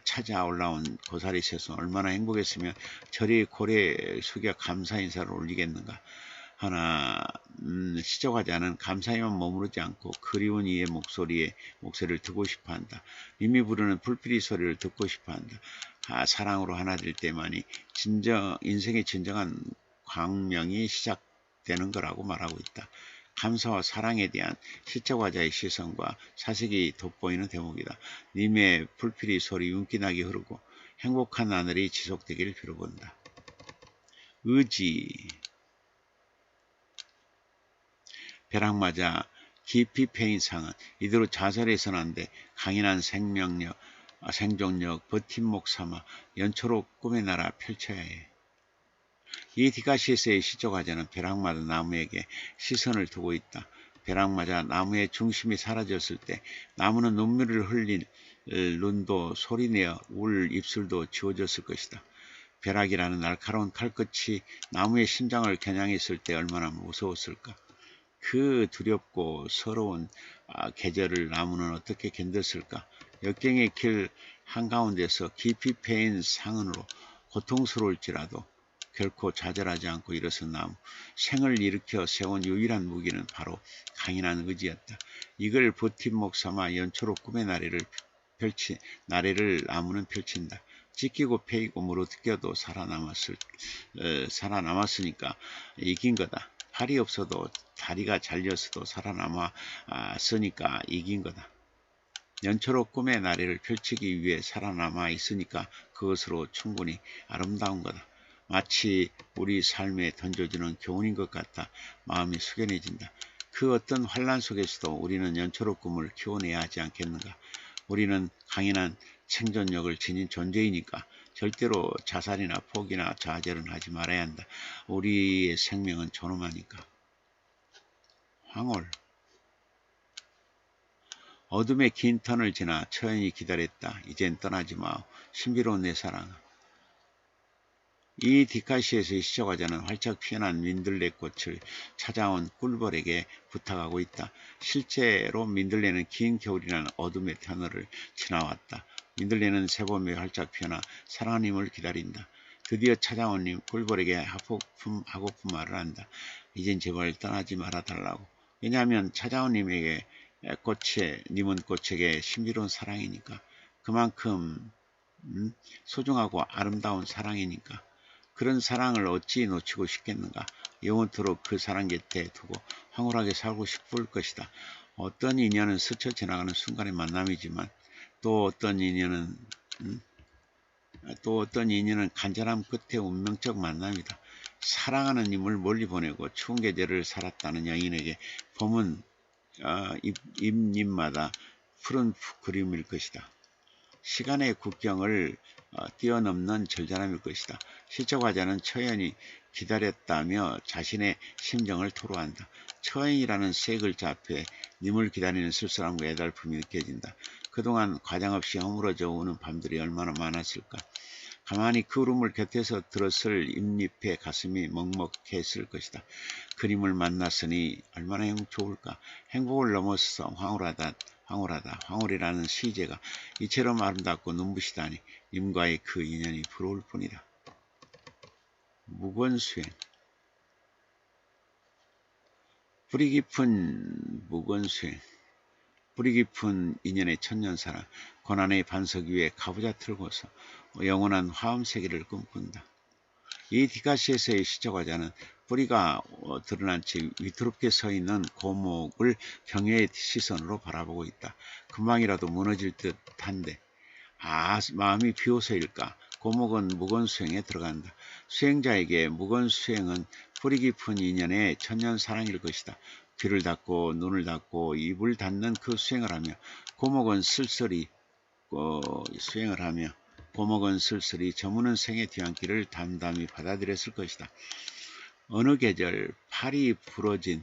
찾아 올라온 고사리 새순 얼마나 행복했으면 저리 고래 숙여 감사 인사를 올리겠는가. 하나 시적화자는 감사에만 머무르지 않고 그리운 이의 목소리를 듣고 싶어한다. 님이 부르는 불필이 소리를 듣고 싶어한다. 사랑으로 하나 될 때만이 인생의 진정한 광명이 시작되는 거라고 말하고 있다. 감사와 사랑에 대한 시적화자의 시선과 사색이 돋보이는 대목이다. 님의 불필이 소리 윤기나게 흐르고 행복한 하늘이 지속되기를 빌어본다. 의지. 벼락 맞아 깊이 패인 상은 이대로 좌절해서는 안돼. 강인한 생존력, 버팀목 삼아 연초로 꿈의 나라 펼쳐야 해. 이 디카시에서의 시적화자는 벼락 맞은 나무에게 시선을 두고 있다. 벼락 맞아 나무의 중심이 사라졌을 때 나무는 눈물을 흘릴 눈도 소리내어 울 입술도 지워졌을 것이다. 벼락이라는 날카로운 칼끝이 나무의 심장을 겨냥했을 때 얼마나 무서웠을까. 그 두렵고 서러운 계절을 나무는 어떻게 견뎠을까? 역경의 길 한가운데서 깊이 패인 상흔으로 고통스러울지라도 결코 좌절하지 않고 일어선 나무. 생을 일으켜 세운 유일한 무기는 바로 강인한 의지였다. 이걸 버팀목 삼아 연초로 꿈의 나래를 나무는 펼친다. 찢기고 패이고 물어뜯겨도 살아남았으니까 이긴 거다. 팔이 없어도 다리가 잘렸어도 살아남았으니까 이긴 거다. 연초로 꿈의 나래를 펼치기 위해 살아남아 있으니까 그것으로 충분히 아름다운 거다. 마치 우리 삶에 던져주는 교훈인 것 같아 마음이 숙연해진다. 그 어떤 환란 속에서도 우리는 연초로 꿈을 키워내야 하지 않겠는가. 우리는 강인한 생존력을 지닌 존재이니까 절대로 자살이나 포기나 좌절은 하지 말아야 한다. 우리의 생명은 존엄하니까. 황홀. 어둠의 긴 터널 지나 처연히 기다렸다. 이젠 떠나지 마오. 신비로운 내 사랑아. 이 디카시에서의 시초가자는 활짝 피어난 민들레꽃을 찾아온 꿀벌에게 부탁하고 있다. 실제로 민들레는 긴 겨울이라는 어둠의 터널을 지나왔다. 민들레는 새봄에 활짝 피어나 사랑님을 기다린다. 드디어 찾아온 님 꿀벌에게 하고픈 말을 한다. 이젠 제발 떠나지 말아달라고. 왜냐하면 찾아온 님은 꽃에게 신비로운 사랑이니까. 그만큼 소중하고 아름다운 사랑이니까. 그런 사랑을 어찌 놓치고 싶겠는가. 영원토록 그 사랑 곁에 두고 황홀하게 살고 싶을 것이다. 어떤 인연은 스쳐 지나가는 순간의 만남이지만 또 어떤 인연은 간절함 끝에 운명적 만남이다. 사랑하는 님을 멀리 보내고 추운 계절을 살았다는 여인에게 봄은 잎잎마다 푸른 그림일 것이다. 시간의 국경을 뛰어넘는 절절함일 것이다. 실적화자는 처연히 기다렸다며 자신의 심정을 토로한다. 처연이라는 세 글자 앞에 님을 기다리는 쓸쓸함과 애달픔이 느껴진다. 그동안 과장없이 허물어져 오는 밤들이 얼마나 많았을까. 가만히 그 울음을 곁에서 들었을 잎잎의 가슴이 먹먹했을 것이다. 그림을 만났으니 얼마나 좋을까. 행복을 넘어서 황홀이라는 시제가 이처럼 아름답고 눈부시다니 님과의 그 인연이 부러울 뿐이다. 무건수행. 뿌리 깊은 무건수행. 뿌리 깊은 인연의 천년사랑. 고난의 반석 위에 가부좌 틀고서 영원한 화음세계를 꿈꾼다. 이 디카시에서의 시적화자는 뿌리가 드러난 채 위태롭게 서 있는 고목을 경외의 시선으로 바라보고 있다. 금방이라도 무너질 듯한데 마음이 비어서일까. 고목은 무건수행에 들어간다. 수행자에게 무건수행은 뿌리 깊은 인연의 천년사랑일 것이다. 귀를 닫고 눈을 닫고 입을 닫는 그 수행을 하며 고목은 쓸쓸히 저무는 생의 뒤안길을 담담히 받아들였을 것이다. 어느 계절 팔이 부러진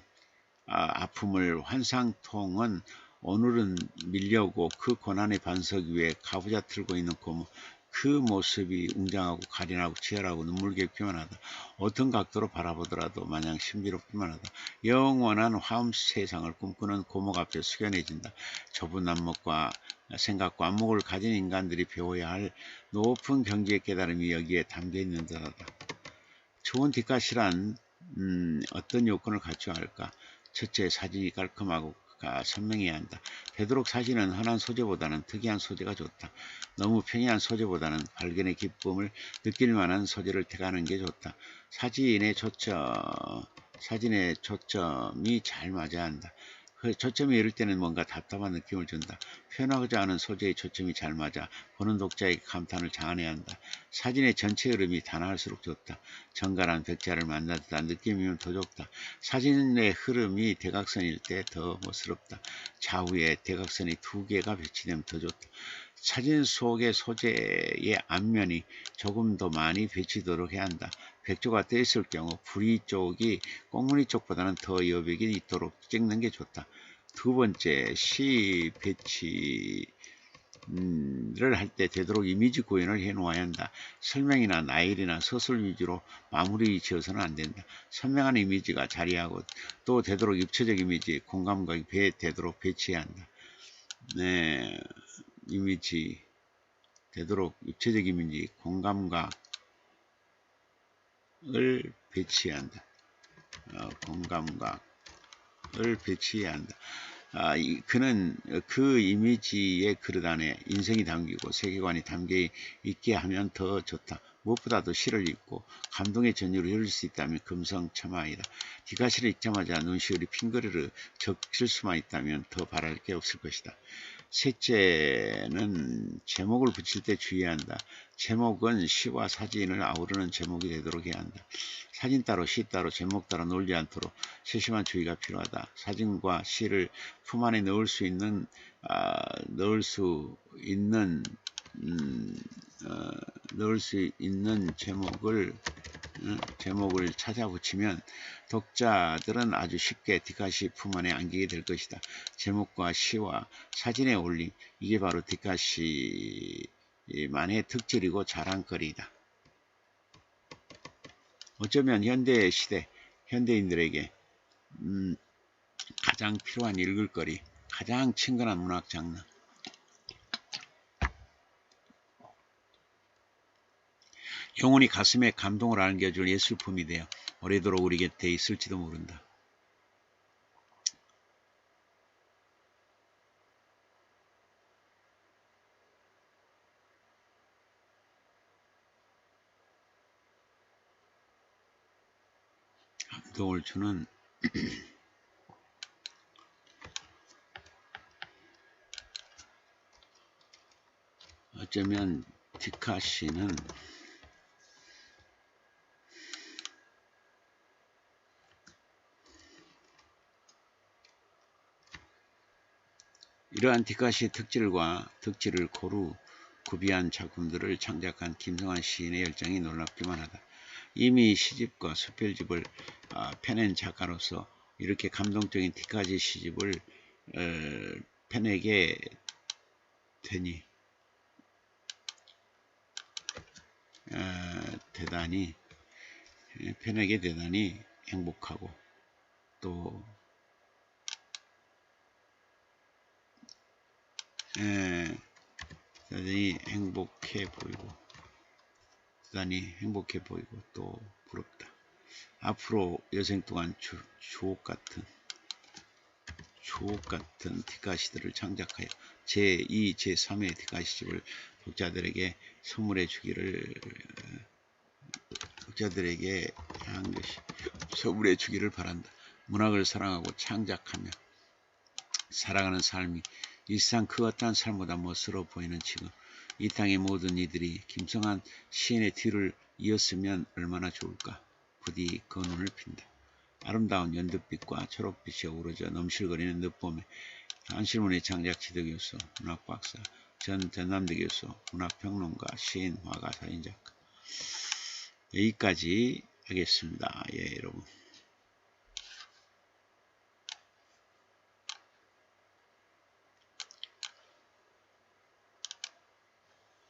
아픔을 환상통은 오늘은 밀려오고 그 고난의 반석 위에 가부좌 틀고 있는 고목. 그 모습이 웅장하고 가련하고 치열하고 눈물겹기만 하다. 어떤 각도로 바라보더라도 마냥 신비롭기만 하다. 영원한 화음 세상을 꿈꾸는 고목 앞에 숙연해진다. 좁은 안목과 생각과 안목을 가진 인간들이 배워야 할 높은 경지의 깨달음이 여기에 담겨있는 듯하다. 좋은 뒷갓이란 어떤 요건을 갖춰야 할까? 첫째, 사진이 깔끔하고 선명해야 한다. 되도록 사진은 흔한 소재보다는 특이한 소재가 좋다. 너무 평이한 소재보다는 발견의 기쁨을 느낄 만한 소재를 택하는 게 좋다. 사진의 초점이 잘 맞아야 한다. 그 초점이 이럴 때는 뭔가 답답한 느낌을 준다. 표현하고자 하는 소재의 초점이 잘 맞아 보는 독자에게 감탄을 자아내야 한다. 사진의 전체 흐름이 단아할수록 좋다. 정갈한 벽자를 만난 듯한 느낌이면 더 좋다. 사진의 흐름이 대각선일 때 더 멋스럽다. 좌우에 대각선이 2개가 배치되면 더 좋다. 사진 속의 소재의 앞면이 조금 더 많이 배치되도록 해야 한다. 백조가 떠 있을 경우 부리 쪽이 꽁무니 쪽보다는 더 여백이 있도록 찍는 게 좋다. 두 번째, 시 배치 할 때 되도록 이미지 구현을 해 놓아야 한다. 설명이나 나열이나 서술 위주로 마무리 지어서는 안 된다. 선명한 이미지가 자리하고 또 되도록 입체적 이미지, 공감각이 되도록 배치해야 한다. 네, 이미지 되도록 입체적 이미지, 공감각을 배치해야 한다. 공감각을 배치해야 한다. 그는 그 이미지의 그릇 안에 인생이 담기고 세계관이 담겨 있게 하면 더 좋다. 무엇보다도 시를 읽고 감동의 전율을 흐를 수 있다면 금성첨화이다. 디카시를 읽자마자 눈시울이 핑그르르 적실 수만 있다면 더 바랄 게 없을 것이다. 셋째는 제목을 붙일 때 주의해야 한다. 제목은 시와 사진을 아우르는 제목이 되도록 해야 한다. 사진 따로 시 따로 제목 따로 놀지 않도록 세심한 주의가 필요하다. 사진과 시를 품 안에 넣을 수 있는 제목을 찾아 붙이면 독자들은 아주 쉽게 디카시 품 안에 안기게 될 것이다. 제목과 시와 사진의 어울림, 이게 바로 디카시만의 특질이고 자랑거리이다. 어쩌면 현대 시대 현대인들에게 가장 필요한 읽을거리, 가장 친근한 문학 장르. 영혼이 가슴에 감동을 안겨줄 예술품이 되어 오래도록 우리 곁에 있을지도 모른다. 감동을 주는 어쩌면 디카시는 이러한 디카시의 특질을 고루 구비한 작품들을 창작한 김성환 시인의 열정이 놀랍기만 하다. 이미 시집과 수필집을 펴낸 작가로서 이렇게 감동적인 디카시 시집을 펴내게 되니 대단히 행복하고 또 대단히 행복해 보이고 또 부럽다. 앞으로 여생 동안 주옥 같은 디카시들을 창작하여 제2, 제3의 디카시집을 독자들에게 선물해 주기를 바란다. 문학을 사랑하고 창작하며 살아가는 삶이 일상 그 어떠한 삶보다 멋스러워 보이는 지금 이 땅의 모든 이들이 김성환 시인의 뒤를 이었으면 얼마나 좋을까. 부디 그 눈을 핀다. 아름다운 연두빛과 초록빛이 어우러져 넘실거리는 늦봄에 한실문의 장작 지도 교수, 문학박사, 전남대 교수, 문학평론가, 시인, 화가, 사진작가. 여기까지 하겠습니다. 예, 여러분.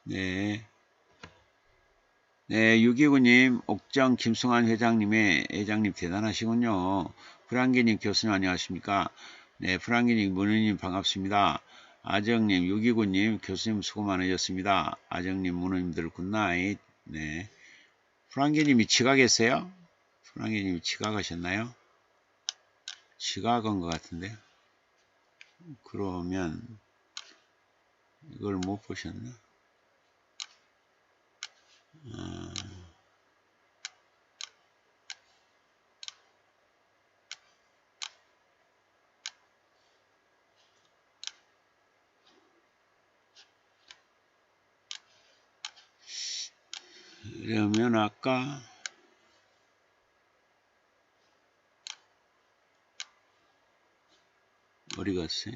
네. 네, 629님, 옥정 김승환 회장님 대단하시군요. 프랑기님 교수님 안녕하십니까? 네, 프랑기님 문우님 반갑습니다. 아정님, 629님 교수님 수고 많으셨습니다. 아정님, 문우님들 굿나잇. 네. 프랑기님이 지각했어요? 프랑기님이 지각하셨나요? 지각한 것 같은데. 그러면 이걸 못 보셨나? 그러면 아까 어디 갔어요?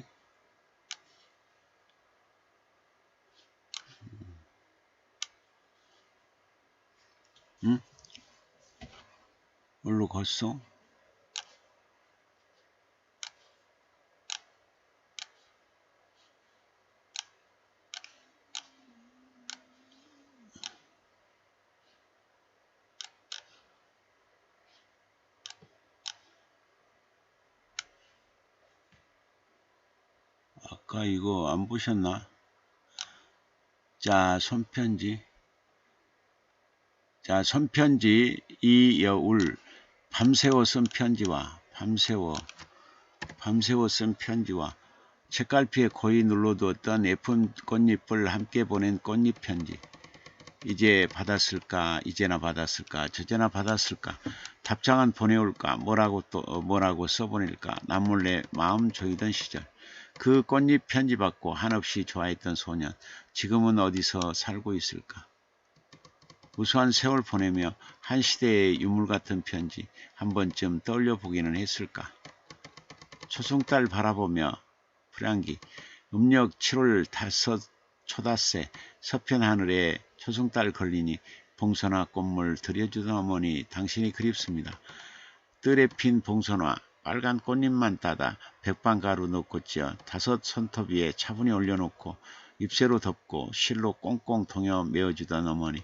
응? 어디로 갔어? 아까 이거 안 보셨나? 자, 손편지. 자, 손편지 이여울. 밤새워 쓴 편지와 밤새워 쓴 편지와 책갈피에 고이 눌러두었던 예쁜 꽃잎을 함께 보낸 꽃잎 편지. 이제 받았을까? 이제나 받았을까? 저제나 받았을까? 답장은 보내올까? 뭐라고 써보낼까? 남몰래 마음 조이던 시절. 그 꽃잎 편지 받고 한없이 좋아했던 소년. 지금은 어디서 살고 있을까? 무수한 세월 보내며 한 시대의 유물 같은 편지 한 번쯤 떠올려 보기는 했을까? 초승달 바라보며 불향기 음력 7월 5 초닷새 서편 하늘에 초승달 걸리니 봉선화 꽃물 들여주던 어머니 당신이 그립습니다. 뜰에 핀 봉선화 빨간 꽃잎만 따다 백반가루 넣고 찧어 5 손톱 위에 차분히 올려놓고 잎새로 덮고 실로 꽁꽁 동여 메어주던 어머니.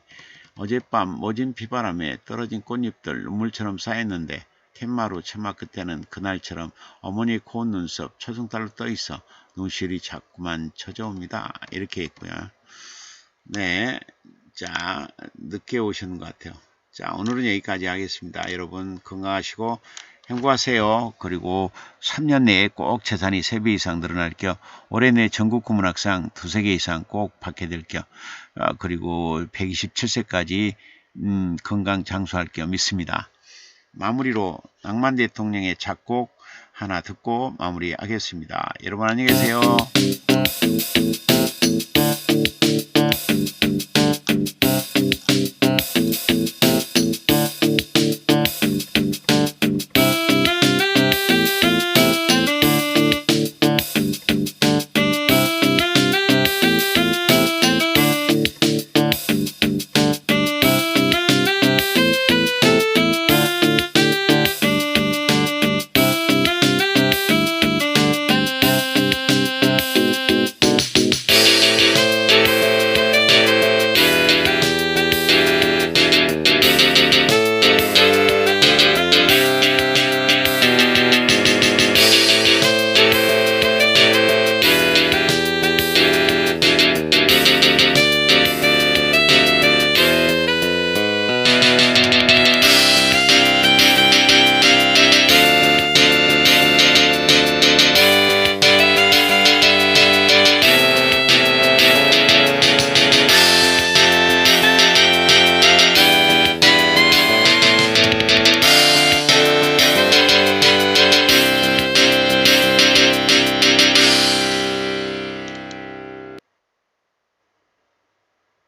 어젯밤 모진 비바람에 떨어진 꽃잎들 눈물처럼 쌓였는데 툇마루 처마 끝에는 그날처럼 어머니 고운 눈썹 초승달로 떠있어 눈실이 자꾸만 젖어옵니다. 이렇게 있고요. 네, 자 늦게 오시는 것 같아요. 자, 오늘은 여기까지 하겠습니다. 여러분 건강하시고 행복하세요. 그리고 3년 내에 꼭 재산이 3배 이상 늘어날 겸 올해 내 전국 구문학상 2~3개 이상 꼭 받게 될 겸 그리고 127세까지 건강 장수할 겸 있습니다. 마무리로 낭만 대통령의 작곡 하나 듣고 마무리하겠습니다. 여러분 안녕히 계세요.